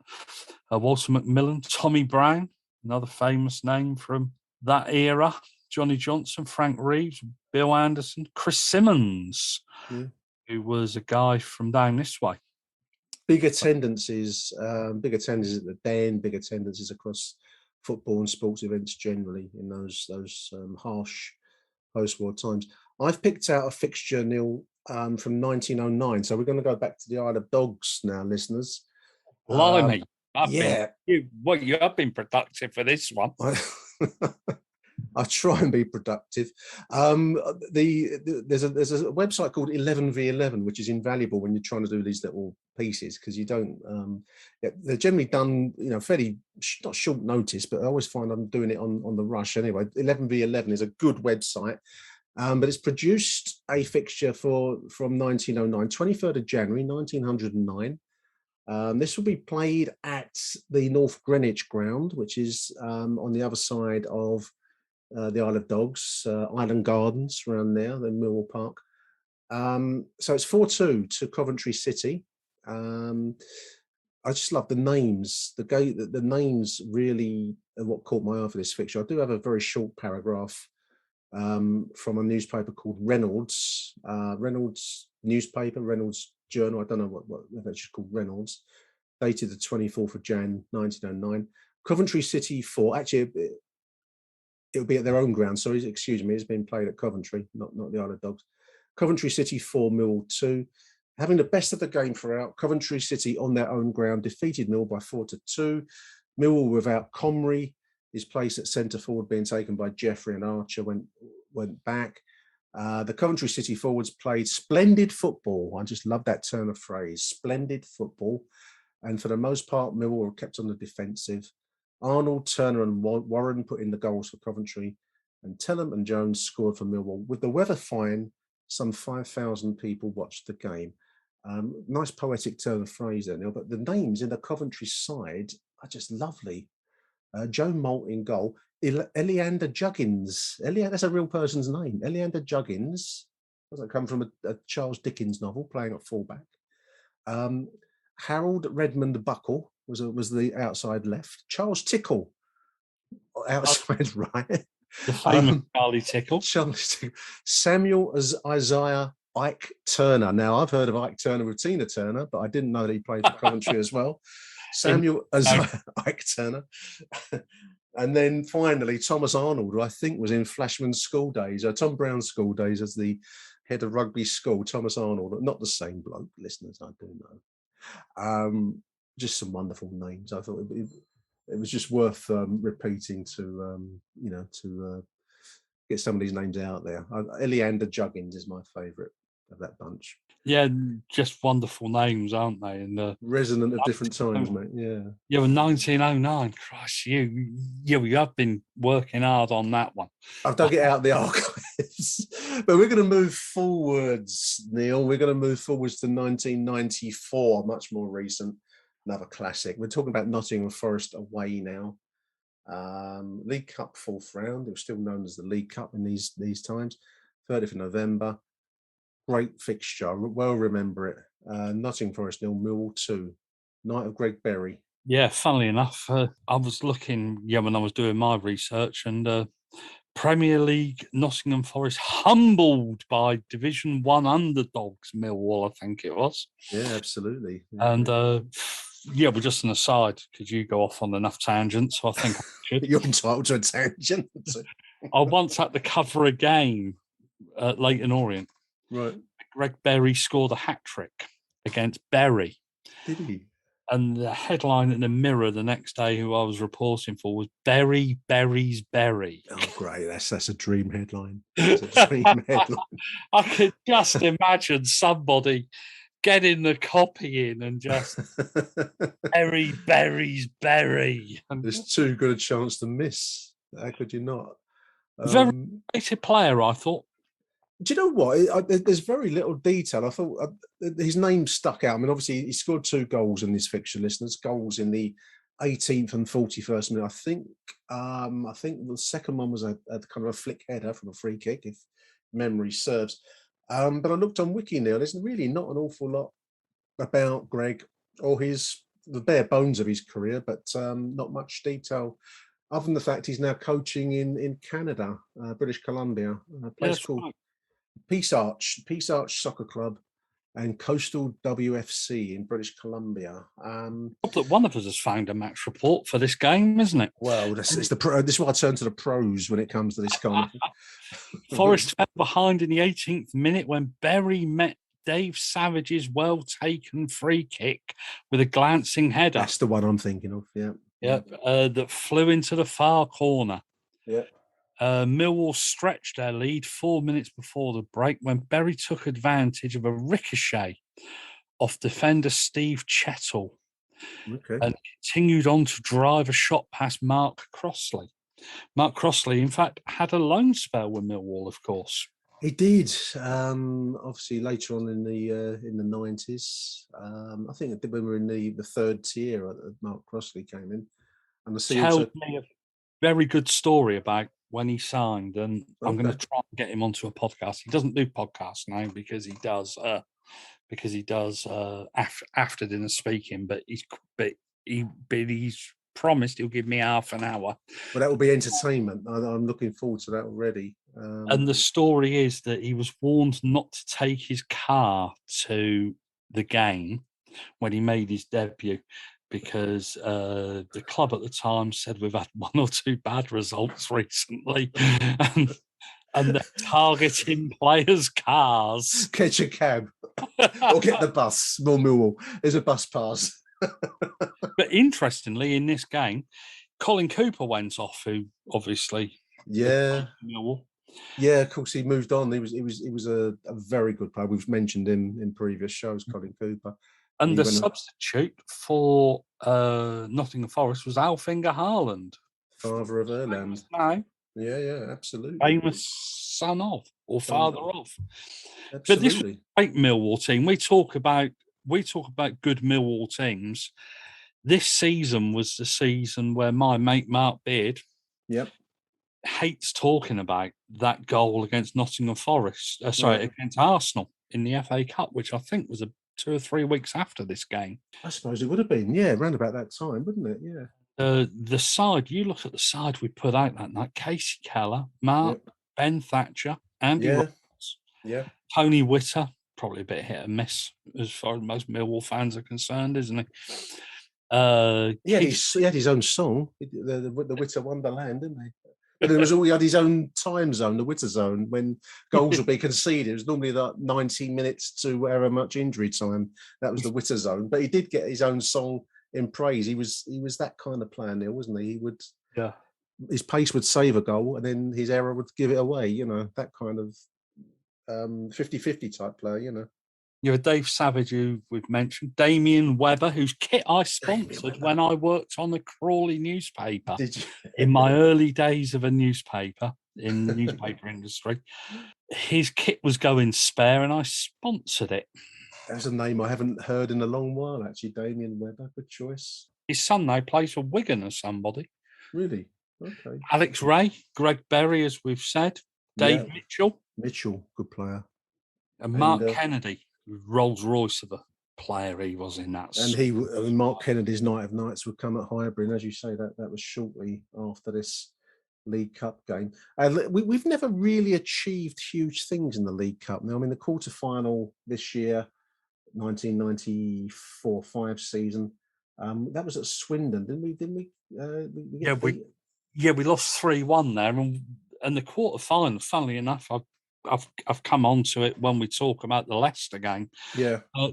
Walter Macmillan, Tommy Brown, another famous name from that era. Johnny Johnson, Frank Reeves, Bill Anderson, Chris Simmons, who was a guy from down this way. Big attendances at the Den, big attendances across football and sports events generally in those harsh post-war times. I've picked out a fixture, Neil, from 1909. So we're going to go back to the Isle of Dogs now, listeners. Blimey. You have been productive for this one. I try and be productive. There's a website called 11v11, which is invaluable when you're trying to do these little pieces, because you don't. They're generally done, fairly not short notice, but I always find I'm doing it on the rush anyway. 11v11 is a good website, but it's produced a fixture from 1909, 23rd of January 1909. This will be played at the North Greenwich ground, which is on the other side of the Isle of Dogs, Island Gardens around there, in Millwall Park. So it's 4-2 to Coventry City. I just love the names. The names really are what caught my eye for this fixture. I do have a very short paragraph from a newspaper called Reynolds newspaper, Reynolds Journal. I don't know what that's just called, Reynolds, dated the 24th of Jan 1909. Coventry City 4. Actually, it'll be at their own ground. Sorry, excuse me. It's been played at Coventry, not the Isle of Dogs. Coventry City 4, Millwall 2. Having the best of the game throughout, Coventry City on their own ground defeated Millwall by 4-2. Millwall without Comrie, his place at centre forward being taken by Jeffrey and Archer went back. The Coventry City forwards played splendid football. I just love that turn of phrase, splendid football. And for the most part, Millwall were kept on the defensive. Arnold, Turner and Warren put in the goals for Coventry, and Tellum and Jones scored for Millwall. With the weather fine, some 5,000 people watched the game. Nice poetic turn of phrase there, Neil, but the names in the Coventry side are just lovely. Joe Malt in goal. Eleander Juggins. That's a real person's name. Eleander Juggins. Does that come from a Charles Dickens novel, playing at fullback? Harold Redmond Buckle was the outside left. Charles Tickle, outside right. The famous Charlie Tickle. Samuel Isaiah Ike Turner. Now, I've heard of Ike Turner with Tina Turner, but I didn't know that he played for Coventry as well. Samuel Isaiah Ike Turner. And then finally, Thomas Arnold, who I think was in Flashman's School Days, Tom Brown's School Days as the head of rugby school, Thomas Arnold, not the same bloke, listeners, I do know. Just some wonderful names. I thought it was just worth repeating to get some of these names out there. Eliander Juggins is my favourite of that bunch. Yeah, just wonderful names, aren't they? And resonant of different times, mate. Yeah. Yeah, 1909. Christ, you have been working hard on that one. I've dug it out of the archives. But we're going to move forwards, Neil. We're going to move forwards to 1994, much more recent, another classic. We're talking about Nottingham Forest away now. League Cup 4th round. It was still known as the League Cup in these times. 30th of November. Great fixture. Well remember it. Nottingham Forest 0, Millwall 2. Night of Greg Berry. Yeah, funnily enough, I was looking, when I was doing my research, and Premier League Nottingham Forest humbled by Division 1 underdogs Millwall, I think it was. Yeah, absolutely. Yeah. And we're just an aside because you go off on enough tangents, so I think I should. You're entitled to a tangent. I once had to cover a game at Leyton Orient. Right. Greg Berry scored a hat-trick against Bury. Did he? And the headline in the Mirror the next day, who I was reporting for, was Berry buries Berry. Oh, great. That's a dream headline. That's a dream headline. I could just imagine somebody getting the copy in and just Berry buries Berry. There's too good a chance to miss. How could you not? Very rated player, I thought. Do you know what? There's very little detail. I thought his name stuck out. I mean, obviously, he scored 2 goals in this fixture, listeners. Goals in the 18th and 41st minute. I think the second one was a kind of a flick header from a free kick, if memory serves. But I looked on Wiki now. There's really not an awful lot about Greg or the bare bones of his career, but not much detail. Other than the fact he's now coaching in Canada, British Columbia, a place called Peace Arch Soccer Club and Coastal WFC in British Columbia. That one of us has found a match report for this game, isn't it? Well, this is why I turn to the pros when it comes to this kind of thing. Forest fell behind in the 18th minute when Berry met Dave Savage's well-taken free kick with a glancing header. That's the one I'm thinking of, yeah. Yep, that flew into the far corner. Yeah. Millwall stretched their lead 4 minutes before the break when Berry took advantage of a ricochet off defender Steve Chettle and continued on to drive a shot past Mark Crossley. Mark Crossley, in fact, had a loan spell with Millwall, of course. He did. Obviously, later on in the 90s, I think when we were in the 3rd tier, Mark Crossley came in, and told me a very good story about when he signed, and I'm going to try and get him onto a podcast. He doesn't do podcasts now because he does after dinner speaking, but he's promised he'll give me half an hour. Well, that will be entertainment. I'm looking forward to that already. And the story is that he was warned not to take his car to the game when he made his debut, because the club at the time said we've had 1 or 2 bad results recently, and they're targeting players' cars. Catch a cab or get the bus. Small Millwall. There's a bus pass. But interestingly, in this game, Colin Cooper went off, who obviously Millwall. Yeah, of course he moved on. He was a very good player. We've mentioned him in previous shows, Colin Cooper. And the substitute for Nottingham Forest was Alfinger Haaland, father of Erland. No. Yeah, absolutely. Famous son of or father of. Absolutely. But this was a great Millwall team. We talk about good Millwall teams. This season was the season where my mate Mark Beard hates talking about that goal against Nottingham Forest. Against Arsenal in the FA Cup, which I think was 2 or 3 weeks after this game. I suppose it would have been, around about that time, wouldn't it? Yeah. The side, you look at the side we put out that night: Casey Keller, Mark, Ben Thatcher, Andy Roberts, Tony Whittaker, probably a bit hit and miss as far as most Millwall fans are concerned, isn't he? He had his own song, the Whittaker Wonderland, didn't he? But it was all, he had his own time zone, the Whittaker zone, when goals would be conceded. It was normally like 90 minutes to however much injury time. That was the Whittaker zone. But he did get his own song in praise. He was that kind of player, Neil, wasn't he? He would, his pace would save a goal, and then his error would give it away. You know, that kind of 50-50 type player. You know. You have Dave Savage, who we've mentioned, Damien Webber, whose kit I sponsored when I worked on the Crawley newspaper. Did you? In my early days of a newspaper, in the newspaper industry. His kit was going spare and I sponsored it. That's a name I haven't heard in a long while, actually. Damien Webber, good choice. His son now plays for Wigan or somebody. Really? Okay. Alex Ray, Greg Berry, as we've said, Dave Mitchell. Mitchell, good player. And Mark Kennedy, Rolls Royce of a player he was in that. And Mark Kennedy's Night of Nights would come at Highbury, and as you say, that was shortly after this League Cup game. We've never really achieved huge things in the League Cup. Now, I mean, the quarter-final this year, 1994-5 season, that was at Swindon, didn't we? We lost 3-1 there, and the quarter-final, funnily enough, I've come on to it when we talk about the Leicester game. Yeah. I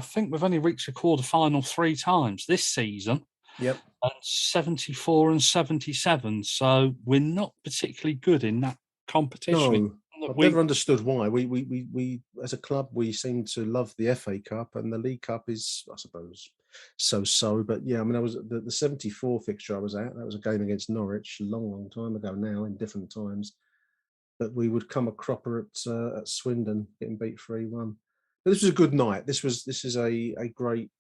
think we've only reached a quarter-final 3 times this season. Yep. And 74 and 77. So we're not particularly good in that competition. No, I've never understood why. We as a club, we seem to love the FA Cup, and the League Cup is, I suppose, so-so. But yeah, I mean, I was the 74 fixture I was at. That was a game against Norwich a long time ago now, in different times. But we would come a cropper at Swindon, getting beat 3-1. But this was a good night. This is a great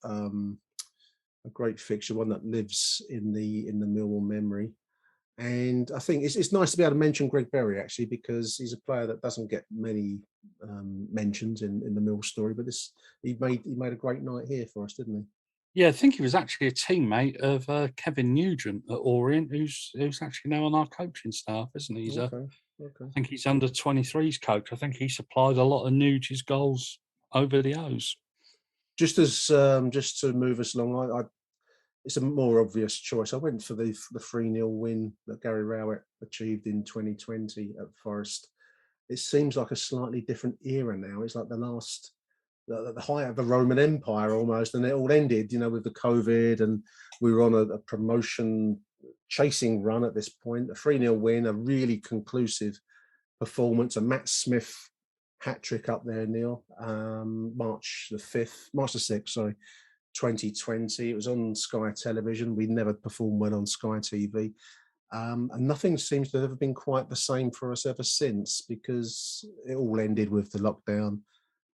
fixture, one that lives in the Millwall memory. And I think it's nice to be able to mention Greg Berry, actually, because he's a player that doesn't get many mentions in the Mill story. But he made a great night here for us, didn't he? Yeah, I think he was actually a teammate of Kevin Nugent at Orient, who's actually now on our coaching staff, isn't he? Okay. I think he's under 23s coach. I think he supplied a lot of Nuge's goals over the O's. Just to move us along, it's a more obvious choice. I went for the 3-0 win that Gary Rowett achieved in 2020 at Forest. It seems like a slightly different era now. It's like the height of the Roman Empire almost, and it all ended, with the COVID, and we were on a promotion chasing run at this point. A 3-0 win, a really conclusive performance, a Matt Smith hat-trick up there, Neil. March the 6th, 2020. It was on Sky Television. We never performed well on Sky TV. And nothing seems to have ever been quite the same for us ever since, because it all ended with the lockdown,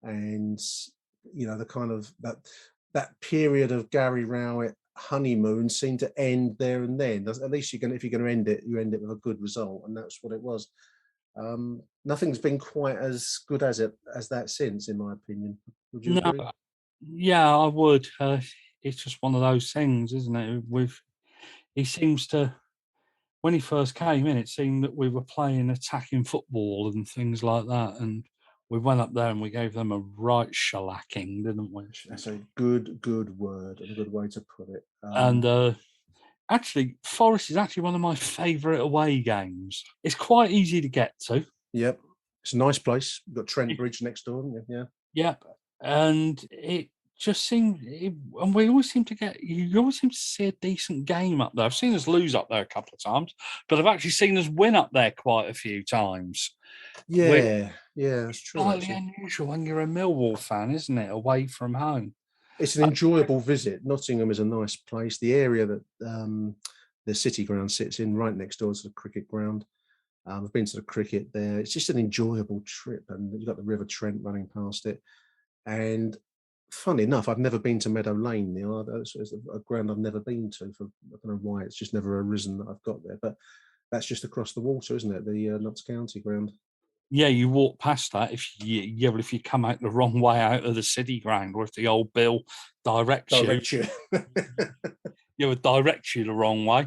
and the kind of that period of Gary Rowett honeymoon seemed to end there and then. At least if you're going to end it, you end it with a good result, and that's what it was. Nothing's been quite as good as that since, in my opinion. Would you agree? Yeah, I would. It's just one of those things, isn't it? He seems to, when he first came in, it seemed that we were playing attacking football and things like that, and we went up there and we gave them a right shellacking, didn't we? That's a good word and a good way to put it. And actually, Forest is actually one of my favourite away games. It's quite easy to get to. Yep, it's a nice place. You've got Trent Bridge next door, haven't you? Yeah. Yep, and it just seemed, and you always seem to see a decent game up there. I've seen us lose up there a couple of times, but I've actually seen us win up there quite a few times. Yeah, that's true. Slightly unusual when you're a Millwall fan, isn't it? Away from home. It's an enjoyable visit. Nottingham is a nice place. The area that the City Ground sits in, right next door to the cricket ground. I've been to the cricket there. It's just an enjoyable trip, and you've got the River Trent running past it. And funny enough, I've never been to Meadow Lane, Neil. It's a ground I've never been to. I don't know why. It's just never arisen that I've got there. But that's just across the water, isn't it? The Notts County ground. Yeah, you walk past that if you come out the wrong way out of the City Ground, or if the old bill directs you. You would direct you the wrong way.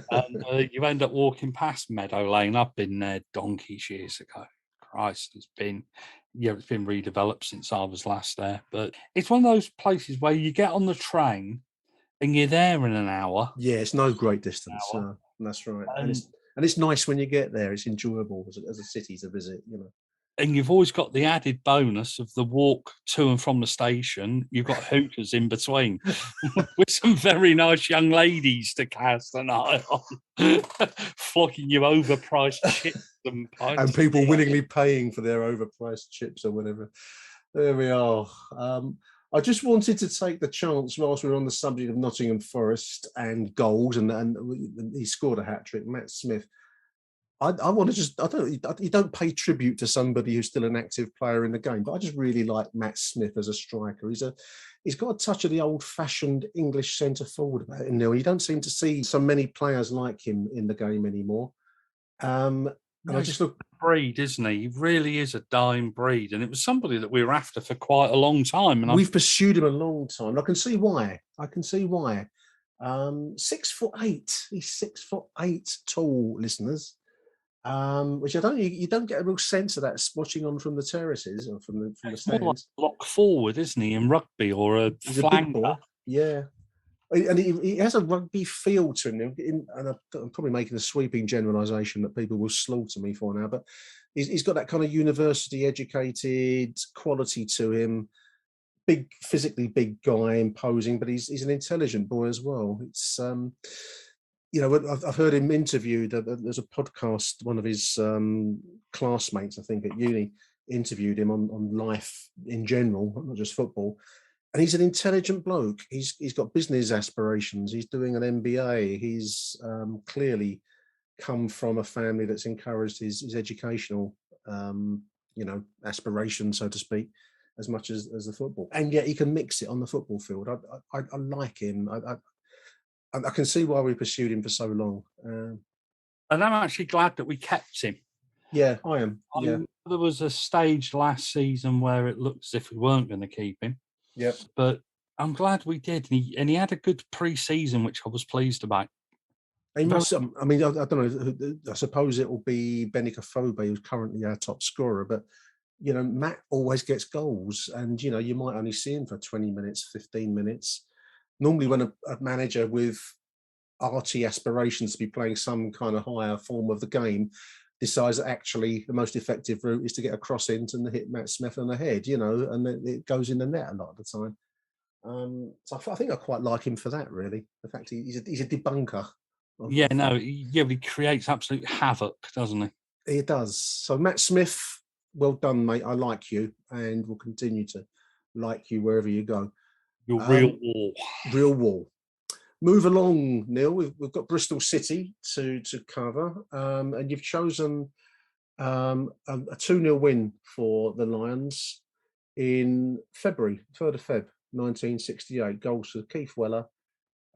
And you end up walking past Meadow Lane. I've been there donkeys years ago. Christ, it's been redeveloped since I was last there. But it's one of those places where you get on the train and you're there in an hour. Yeah, it's no great distance. That's right. And it's nice when you get there. It's enjoyable as a city to visit, you know. And you've always got the added bonus of the walk to and from the station. You've got hookers in between with some very nice young ladies to cast an eye on, flocking you overpriced chips and pints. And people willingly paying for their overpriced chips or whatever. There we are. I just wanted to take the chance, whilst we're on the subject of Nottingham Forest and goals, and he scored a hat-trick, Matt Smith. I want to just, you don't pay tribute to somebody who's still an active player in the game, but I just really like Matt Smith as a striker. He's got a touch of the old-fashioned English centre forward about him now. You don't seem to see so many players like him in the game anymore. And I just look, breed, isn't he? He really is a dying breed, and it was somebody that we were after for quite a long time. And we've pursued him a long time. I can see why. 6'8". He's 6'8" tall, listeners. Which you don't get a real sense of that watching on from the terraces or from the stands. More like a lock forward, isn't he, in rugby, or a flanker? Yeah, and he has a rugby feel to him. And I'm probably making a sweeping generalisation that people will slaughter me for now, but he's got that kind of university-educated quality to him. Physically big guy, imposing, but he's an intelligent boy as well. It's I've heard him interviewed. There's a podcast, one of his classmates, I think, at uni, interviewed him on life in general, not just football. And he's an intelligent bloke. He's got business aspirations. He's doing an MBA. He's clearly come from a family that's encouraged his educational, aspirations, so to speak, as much as the football. And yet he can mix it on the football field. I like him. I can see why we pursued him for so long. And I'm actually glad that we kept him. Yeah, I am. There was a stage last season where it looked as if we weren't going to keep him. Yep. But I'm glad we did. And he had a good pre-season, which I was pleased about. I don't know. I suppose it will be Benica Fobe, who's currently our top scorer. But, Matt always gets goals. And, you might only see him for 20 minutes, 15 minutes. Normally when a manager with arty aspirations to be playing some kind of higher form of the game decides that actually the most effective route is to get a cross in and hit Matt Smith on the head, and then it goes in the net a lot of the time. So I think I quite like him for that, really. The fact he's a debunker. He creates absolute havoc, doesn't he? He does. So Matt Smith, well done, mate. I like you and will continue to like you wherever you go. Your real wall. Real wall. Move along, Neil. We've got Bristol City to cover, and you've chosen a 2-0 win for the Lions in February, 3rd of Feb, 1968. Goals for Keith Weller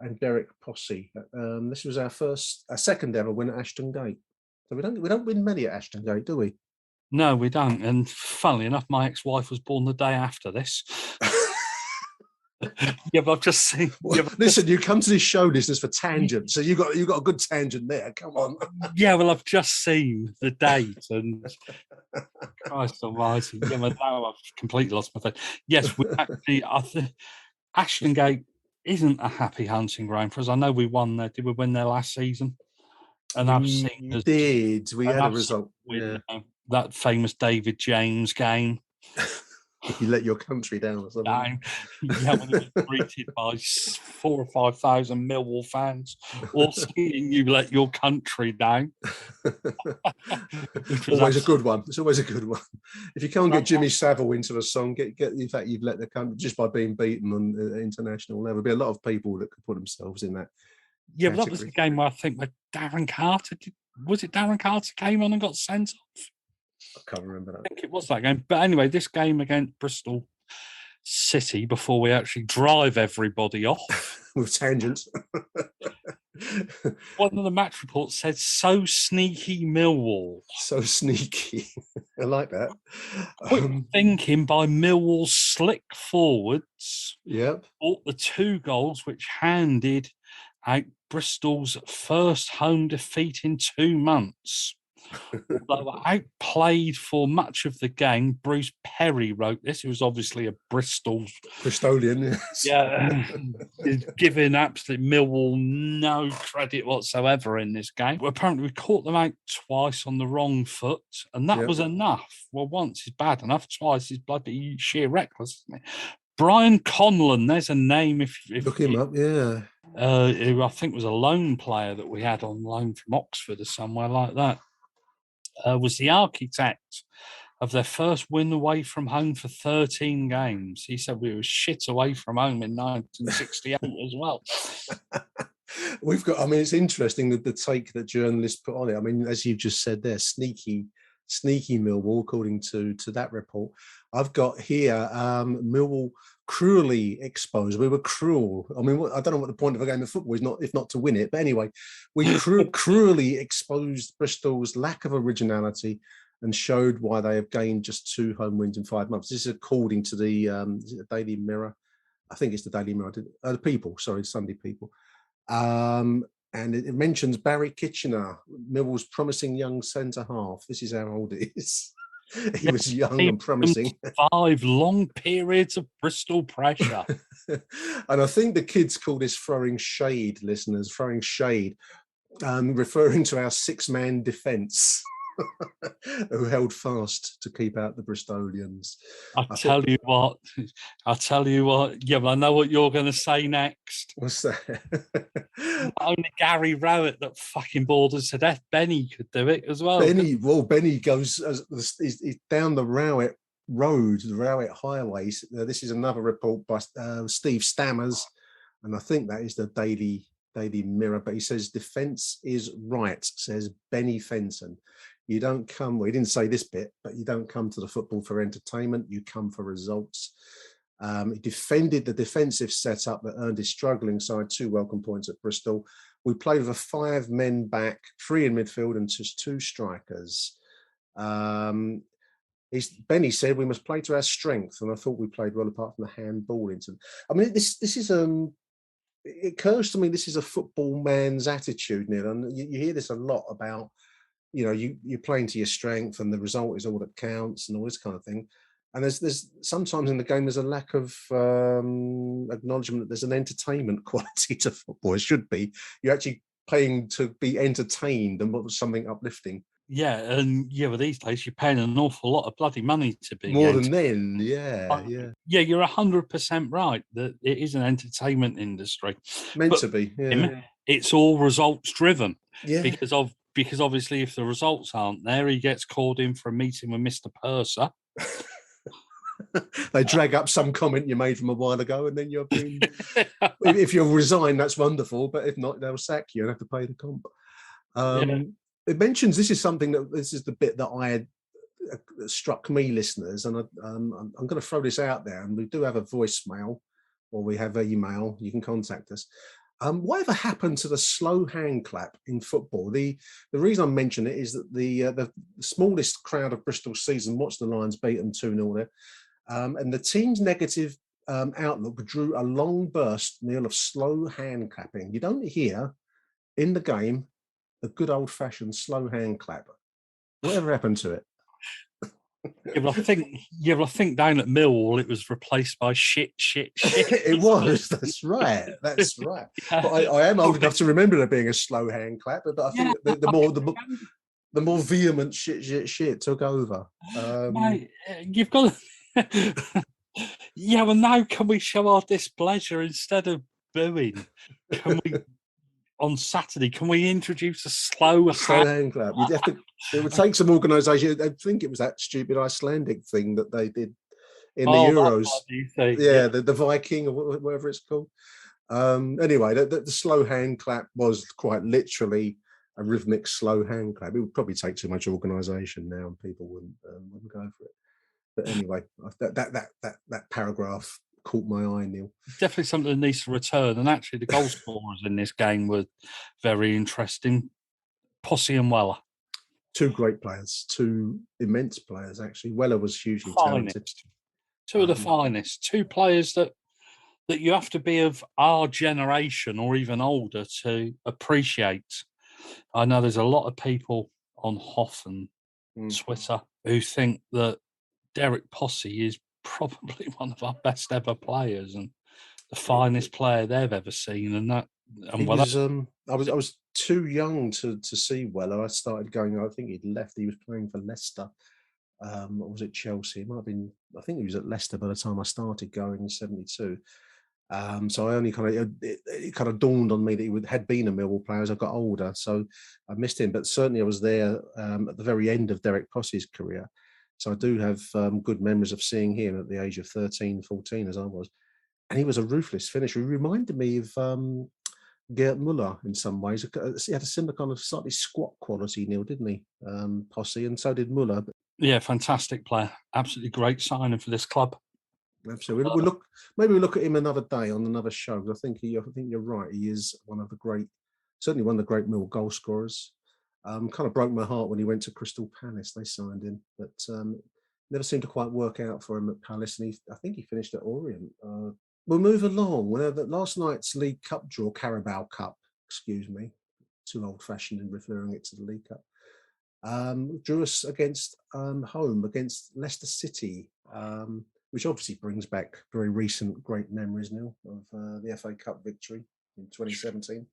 and Derek Posse. This was our second ever win at Ashton Gate. So we don't win many at Ashton Gate, do we? No, we don't. And funnily enough, my ex-wife was born the day after this. Yeah, but I've just seen. Listen, you come to this show, listeners, for tangents. So you got a good tangent there. Come on. Yeah, well, I've just seen the date, and Christ Almighty, now I've completely lost my faith. Yes, we actually. Ashton Gate isn't a happy hunting ground for us. I know we won there. Did we win there last season? And I've seen. We had a result. That famous David James game. You let your country down or something. Yeah, when it was greeted by 4,000 or 5,000 Millwall fans, all singing "You Let Your Country Down." Always a good one. It's always a good one. If you can't get Jimmy Savile into a song, get the fact you've let the country just by being beaten on international level. There'll be a lot of people that could put themselves in that. Yeah, but that was the game where I think Darren Carter Darren Carter came on and got sent off? I can't remember that. I think it was that game. But anyway, this game against Bristol City, before we actually drive everybody off. With tangents. One of the match reports said, "So sneaky Millwall." So sneaky. I like that. Quick thinking by Millwall's slick forwards. Yep. Bought the 2 goals, which handed out Bristol's first home defeat in 2 months. Although outplayed for much of the game, Bruce Perry wrote this. He was obviously a Bristolian, yes. Yeah, giving absolute Millwall no credit whatsoever in this game. Well, apparently, we caught them out twice on the wrong foot, and that was enough. Well, once is bad enough, twice is bloody sheer reckless, isn't it? Brian Conlon, there's a name. If Look him up, yeah. Who I think was a loan player that we had on loan from Oxford or somewhere like that. Was the architect of their first win away from home for 13 games. He said we were shit away from home in 1968 as well. We've got, I mean, it's interesting that the take that journalists put on it. I mean, as you just said there, sneaky Millwall, according to that report. I've got here, Millwall cruelly exposed. We were cruel. I mean, I don't know what the point of a game of football is, if not to win it. But anyway, we cruelly exposed Bristol's lack of originality and showed why they have gained just 2 home wins in 5 months. This is according to the Daily Mirror. I think it's the Daily Mirror. The People, sorry, Sunday People. And it mentions Barry Kitchener, Millwall's promising young centre half. This is how old it is. He was young and promising. 5 long periods of Bristol pressure. And I think the kids call this throwing shade, listeners, throwing shade, referring to our 6-man defence. Who held fast to keep out the Bristolians. I tell you what. Yeah, but I know what you're going to say next. What's that? Only Gary Rowett that fucking bored us to death. Benny could do it as well. Benny goes he's down the Rowett Road, the Rowett Highway. This is another report by Steve Stammers, and I think that is the Daily Mirror. But he says defence is right, says Benny Fenton. You don't come, well, he didn't say this bit, but you don't come to the football for entertainment, you come for results. He defended the defensive setup that earned his struggling side 2 welcome points at Bristol. We played with a 5 men back, 3 in midfield and just 2 strikers. Benny said we must play to our strength, and I thought we played well apart from the handball incident. I mean, this is it occurs to me this is a football man's attitude, Neil, and you hear this a lot about, you know, you're playing to your strength and the result is all that counts and all this kind of thing. And there's sometimes in the game there's a lack of acknowledgement that there's an entertainment quality to football. It should be. You're actually paying to be entertained and something uplifting. Yeah, and with these days you're paying an awful lot of bloody money to be more than then. Yeah. Yeah, you're 100% right that it is an entertainment industry. Meant to be. Yeah. It's all results driven. Yeah. Because obviously if the results aren't there, he gets called in for a meeting with Mr. Purser. They drag up some comment you made from a while ago, and then you're being, if you'll resign, that's wonderful. But if not, they'll sack you and have to pay the comp. It mentions this is the bit that I had struck me, listeners, and I'm going to throw this out there. And we do have a voicemail, or we have email. You can contact us. Whatever happened to the slow hand clap in football? The reason I mention it is that the smallest crowd of Bristol's season watched the Lions beat them 2-0 there. And the team's negative outlook drew a long burst, Neil, of slow hand clapping. You don't hear in the game a good old-fashioned slow hand clap. Whatever happened to it? I think down at Millwall it was replaced by shit. It was. That's right. But I am old enough to remember there being a slow hand clap. But I think the more vehement shit took over. Mate, you've got. Yeah, well, now can we show our displeasure instead of booing? Can we? On Saturday, can we introduce a slow hand clap? It would take some organisation. I think it was that stupid Icelandic thing that they did in the Euros. The Viking or whatever it's called. Anyway, the slow hand clap was quite literally a rhythmic slow hand clap. It would probably take too much organisation now, and people wouldn't go for it. But anyway, that paragraph caught my eye, Neil. Definitely something that needs to return. And actually, the goal scorers in this game were very interesting. Posse and Weller. 2 great players, 2 immense players, actually. Weller was hugely talented. 2 of the finest. 2 players that you have to be of our generation or even older to appreciate. I know there's a lot of people on Hoff and Mm. Twitter who think that Derek Possey is probably one of our best ever players and the finest player they've ever seen. And that, and He was, I was too young to see Weller. I started going. I think he'd left. He was playing for Leicester. Or was it Chelsea? It might have been. I think he was at Leicester by the time I started going in '72. So I only it kind of dawned on me that he had been a Millwall player as I got older. So I missed him, but certainly I was there at the very end of Derek Possey's career. So I do have good memories of seeing him at the age of 13, 14 as I was. And he was a ruthless finisher. He reminded me of Gerd Muller in some ways. He had a similar kind of slightly squat quality, Neil, didn't he? Possey, and so did Muller. Yeah, fantastic player. Absolutely great signing for this club. Absolutely. Maybe we'll look at him another day on another show. I think you're right. He is certainly one of the great Mill goal scorers. Kind of broke my heart when he went to Crystal Palace. They signed him, but never seemed to quite work out for him at Palace. And I think he finished at Orient. We'll move along. Last night's League Cup draw, Carabao Cup, excuse me, too old-fashioned in referring it to the League Cup, drew us against home against Leicester City, which obviously brings back very recent great memories, Neil, of the FA Cup victory in 2017.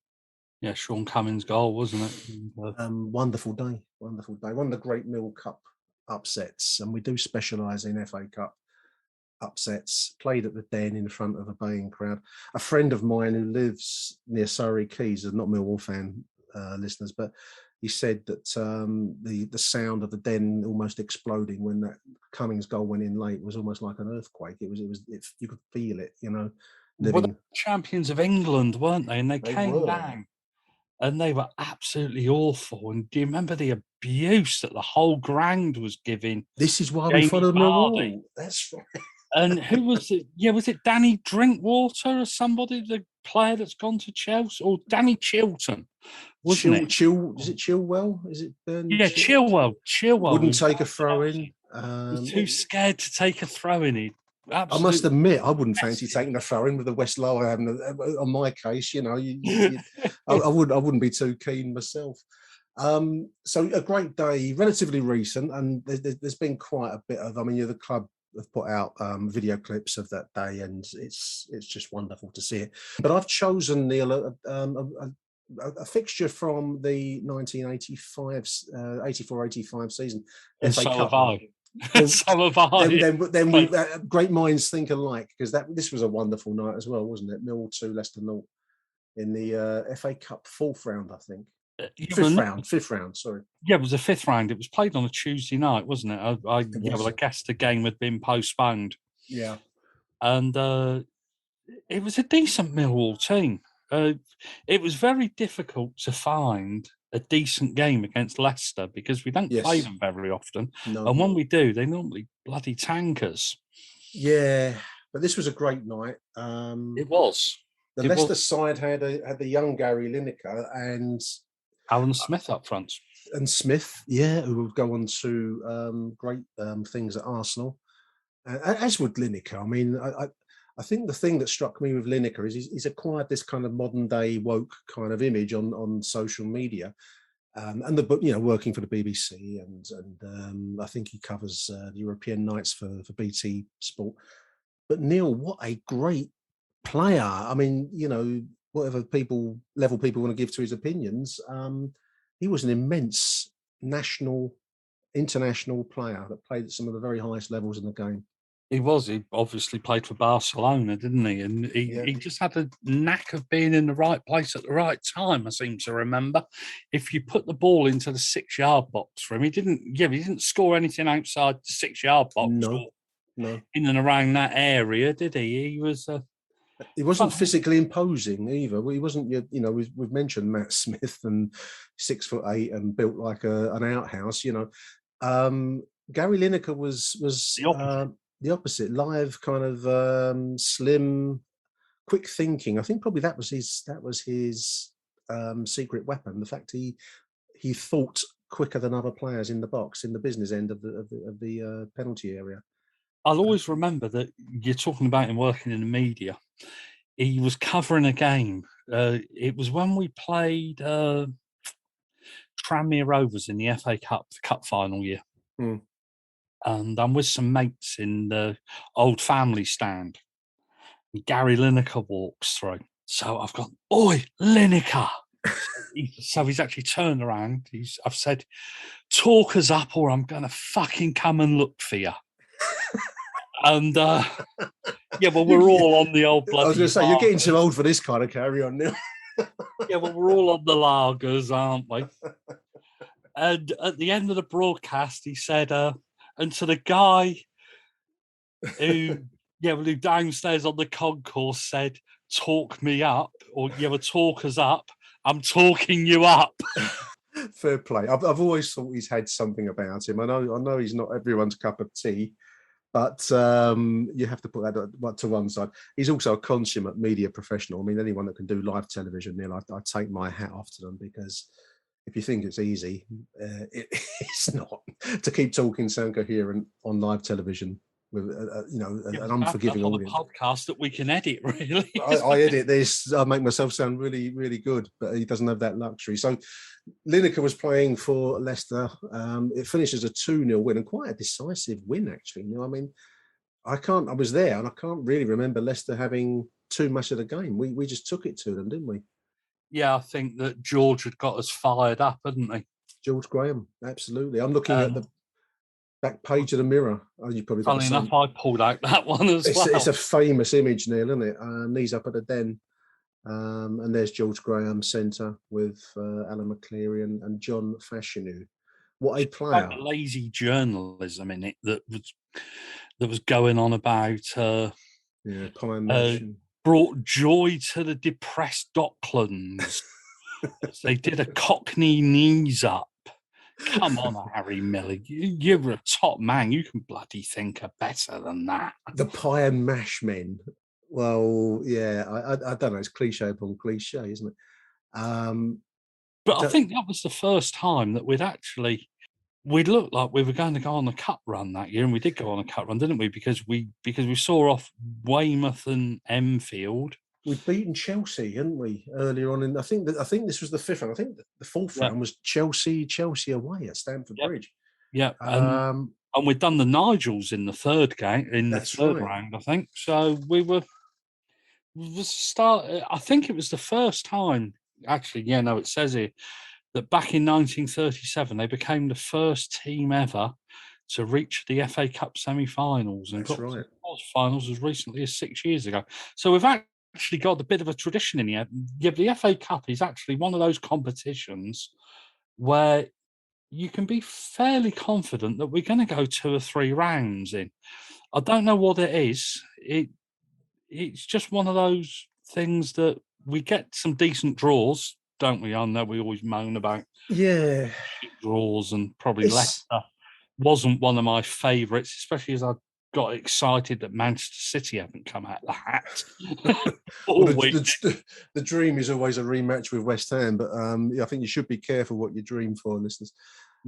Yeah, Sean Cummins' goal, wasn't it? Wonderful day. One of the great Mill Cup upsets, and we do specialise in FA Cup upsets. Played at the Den in front of a baying crowd. A friend of mine who lives near Surrey Quays, is not Millwall fan listeners, but he said that the sound of the Den almost exploding when that Cummings goal went in late was almost like an earthquake. It was you could feel it, you know. Well, the champions of England, weren't they? And they came down and they were absolutely awful. And do you remember the abuse that the whole ground was giving? This is why we followed Millwall. That's right. And who was it? Yeah, was it Danny Drinkwater or somebody, the player that's gone to Chelsea? Or Danny Chilton, wasn't it? Is it Chilwell? Is it Chilwell. Chilwell wouldn't take a throw in. Was too scared to take a throw in. I must admit, I wouldn't fancy taking a throw in with the West Lower having on my case. You know, I wouldn't be too keen myself. So a great day, relatively recent, and there's been quite a bit of. I mean, the club have put out video clips of that day, and it's just wonderful to see it. But I've chosen, Neil, a fixture from the 1985 season. And FA so Cup. have I. So have I. Then we great minds think alike, because this was a wonderful night as well, wasn't it? Millwall 2, Leicester 0 in the FA Cup fourth round, I think. Fifth round. Sorry. Yeah, it was a fifth round. It was played on a Tuesday night, wasn't it? I guess the game had been postponed. Yeah, and it was a decent Millwall team. It was very difficult to find a decent game against Leicester because we don't play them very often. No. And when we do, they normally bloody tankers. Yeah, but this was a great night. It was. The Leicester side had the young Gary Lineker and Alan Smith up front. And Smith, who would go on to great things at Arsenal. As would Lineker. I mean, I think the thing that struck me with Lineker is he's acquired this kind of modern day woke kind of image on social media, and working for the BBC and I think he covers the European nights for BT Sport. But Neil, what a great player! I mean, whatever level people want to give to his opinions, he was an immense international player that played at some of the very highest levels in the game. He was. He obviously played for Barcelona, didn't he? And he just had a knack of being in the right place at the right time, I seem to remember. If you put the ball into the 6-yard box for him, he didn't score anything outside the 6-yard box. No. In and around that area, did he? He was. He wasn't physically imposing either. He wasn't. We've mentioned Matt Smith and 6'8" and built like an outhouse. Gary Lineker was the opposite. Live, kind of slim, quick thinking. I think probably that was his secret weapon. The fact he thought quicker than other players in the box, in the business end of the penalty area. I'll always remember that you're talking about him working in the media. He was covering a game. It was when we played Tranmere Rovers in the FA Cup, the cup final year. Hmm. And I'm with some mates in the old family stand. And Gary Lineker walks through. So I've gone, "Oi, Lineker." So he's actually turned around. I've said, "Talk us up or I'm going to fucking come and look for you." And yeah, well, we're all on the old bloody I was going to say, you're getting too lagers. old for this kind of carry on now. Yeah, well, we're all on the lagers, aren't we? And at the end of the broadcast, he said, and to the guy who downstairs on the concourse said, "Talk me up," or talk us up. I'm talking you up. Fair play. I've always thought he's had something about him. I know he's not everyone's cup of tea, but you have to put that to one side. He's also a consummate media professional. I mean, anyone that can do live television, Neil, I take my hat off to them, because if you think it's easy, it's not. To keep talking sound coherent on live television with an unforgiving on audience. the podcast that we can edit, really. I edit this. I make myself sound really, really good, but he doesn't have that luxury. So Lineker was playing for Leicester. It finishes a 2-0 win, and quite a decisive win, actually. I mean, I was there, and I can't really remember Leicester having too much of the game. We just took it to them, didn't we? Yeah, I think that George had got us fired up, hadn't he? George Graham, absolutely. I'm looking at the back page of the Mirror. Oh, you probably got Funny enough, I pulled out that one as well. It's a famous image, Neil, isn't it? Knees up at the Den. And there's George Graham, centre, with Alan McCleary and John Fashanu. What a player! The lazy journalism in it that was going on about. Pie and mash. Brought joy to the depressed Docklands. They did a Cockney knees up. Come on, Harry Miller. You're a top man. You can bloody think of better than that. The pie and mash men. Well, yeah, I don't know. It's cliche upon cliche, isn't it? But I think that was the first time that we looked like we were going to go on a cup run that year, and we did go on a cup run, didn't we? Because we saw off Weymouth and Enfield. We'd beaten Chelsea, hadn't we, earlier on? And I think this was the fifth round. I think the fourth round was Chelsea away at Stamford Bridge. Yeah, and we'd done the Nigels in the third game, in the third round, I think. So I think it was the first time, actually, it says here, that back in 1937, they became the first team ever to reach the FA Cup semi-finals and got to the finals as recently as 6 years ago. So we've actually got a bit of a tradition in here. Yeah, the FA Cup is actually one of those competitions where you can be fairly confident that we're going to go 2 or 3 rounds in. I don't know what it is. It's just one of those things that we get some decent draws, don't we? I know we always moan about draws, and probably Leicester wasn't one of my favourites, especially as I got excited that Manchester City haven't come out of the hat. The dream is always a rematch with West Ham, but I think you should be careful what you dream for, listeners.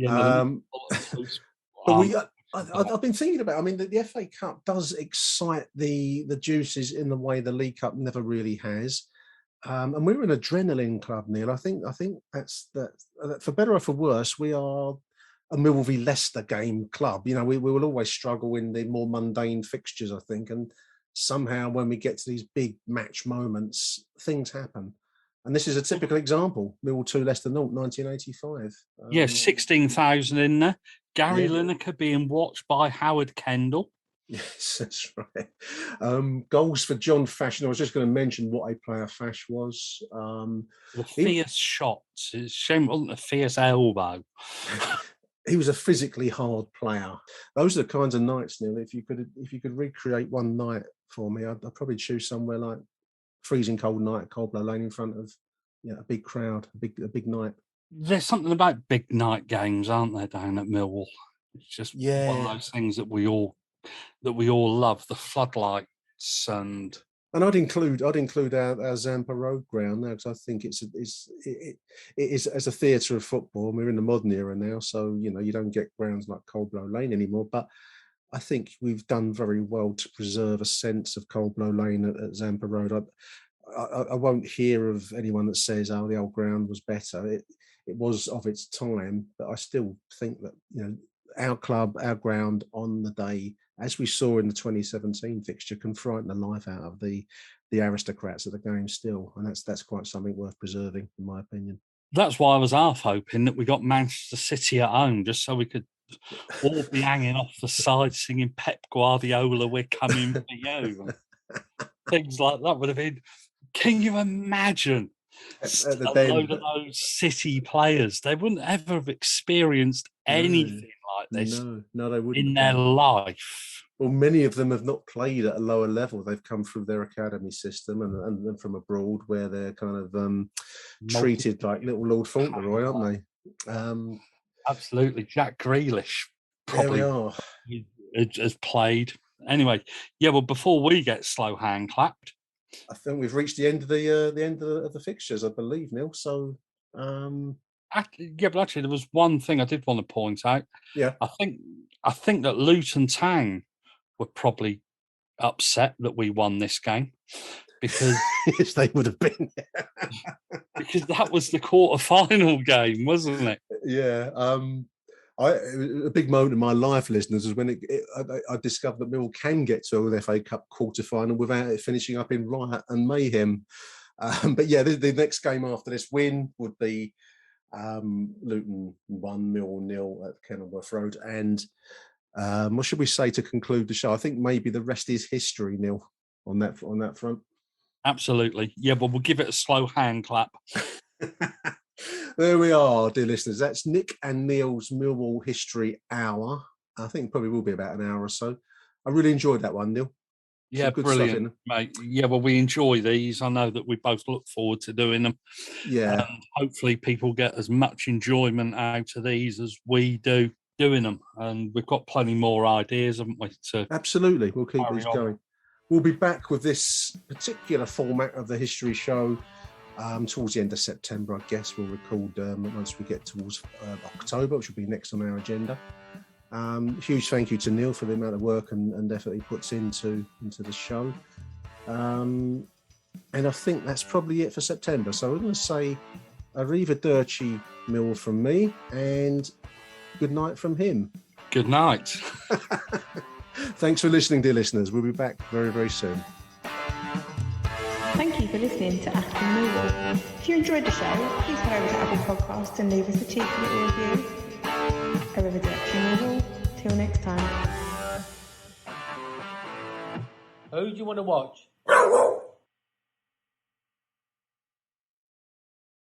I've been thinking about. I mean, the FA Cup does excite the juices in the way the League Cup never really has. And we're an adrenaline club, Neil. I think that's that. For better or for worse, we are a Millwall v Leicester game club. We will always struggle in the more mundane fixtures, I think, and somehow when we get to these big match moments, things happen. And this is a typical example. Millwall 2, Leicester 0, 1985. 16,000 in there. Gary Lineker being watched by Howard Kendall. Yes, that's right. Goals for John Fash. I was just going to mention what a player Fash was. The fierce shots. It's a shame it wasn't a fierce elbow. He was a physically hard player. Those are the kinds of nights, Neil. If you could recreate one night for me, I'd probably choose somewhere like freezing cold night at Coldblow Lane in front of a big crowd, a big night. There's something about big night games, aren't there, down at Millwall? It's just one of those things that we all love. The floodlights and I'd include our Zampa Road ground now, because I think it is as a theatre of football. And we're in the modern era now, so you don't get grounds like Coldblow Lane anymore. But I think we've done very well to preserve a sense of Coldblow Lane at Zampa Road. I won't hear of anyone that says, "Oh, the old ground was better." It was of its time, but I still think that our club, our ground on the day, as we saw in the 2017 fixture, can frighten the life out of the aristocrats of the game still, and that's quite something worth preserving, in my opinion. That's why I was half hoping that we got Manchester City at home, just so we could all be hanging off the side singing Pep Guardiola, we're coming for you. Things like that would have been. Can you imagine a load of those City players? They wouldn't ever have experienced anything like this no, they wouldn't in their life. Well, many of them have not played at a lower level. They've come through their academy system and from abroad, where they're kind of treated like little Lord Fauntleroy, aren't they? Absolutely. Jack Grealish probably has played. Anyway, well, before we get slow hand clapped, I think we've reached the end of the fixtures, I believe, Neil. So, but actually, there was one thing I did want to point out. Yeah, I think that Luton Town were probably upset that we won this game, because yes, they would have been, because that was the quarter-final game, wasn't it? Yeah. A big moment in my life, listeners, is when I discovered that Millwall can get to an FA Cup quarter-final without it finishing up in riot and mayhem. But yeah, the next game after this win would be Luton 1, Millwall 0 at Kenilworth Road. And what should we say to conclude the show? I think maybe the rest is history, Neil, on that front. Absolutely. Yeah, but we'll give it a slow hand clap. There we are, dear listeners. That's Nick and Neil's Millwall History Hour. I think it probably will be about an hour or so. I really enjoyed that one, Neil. Yeah, brilliant, mate. Yeah, well, we enjoy these. I know that we both look forward to doing them. Yeah. And hopefully people get as much enjoyment out of these as we do doing them. And we've got plenty more ideas, haven't we? Absolutely. We'll keep these going. We'll be back with this particular format of the history show towards the end of September, I guess. We'll record once we get towards October, which will be next on our agenda. Huge thank you to Neil for the amount of work and effort he puts into the show. And I think that's probably it for September. So we're going to say Arrivederci Millwall from me and good night from him. Good night. Thanks for listening, dear listeners. We'll be back very, very soon. Thank you for listening to AchtungMillwall. If you enjoyed the show, please head over to Apple Podcasts and leave us a cheeky little review. Arrivederci Millwall. Till next time. Who do you want to watch?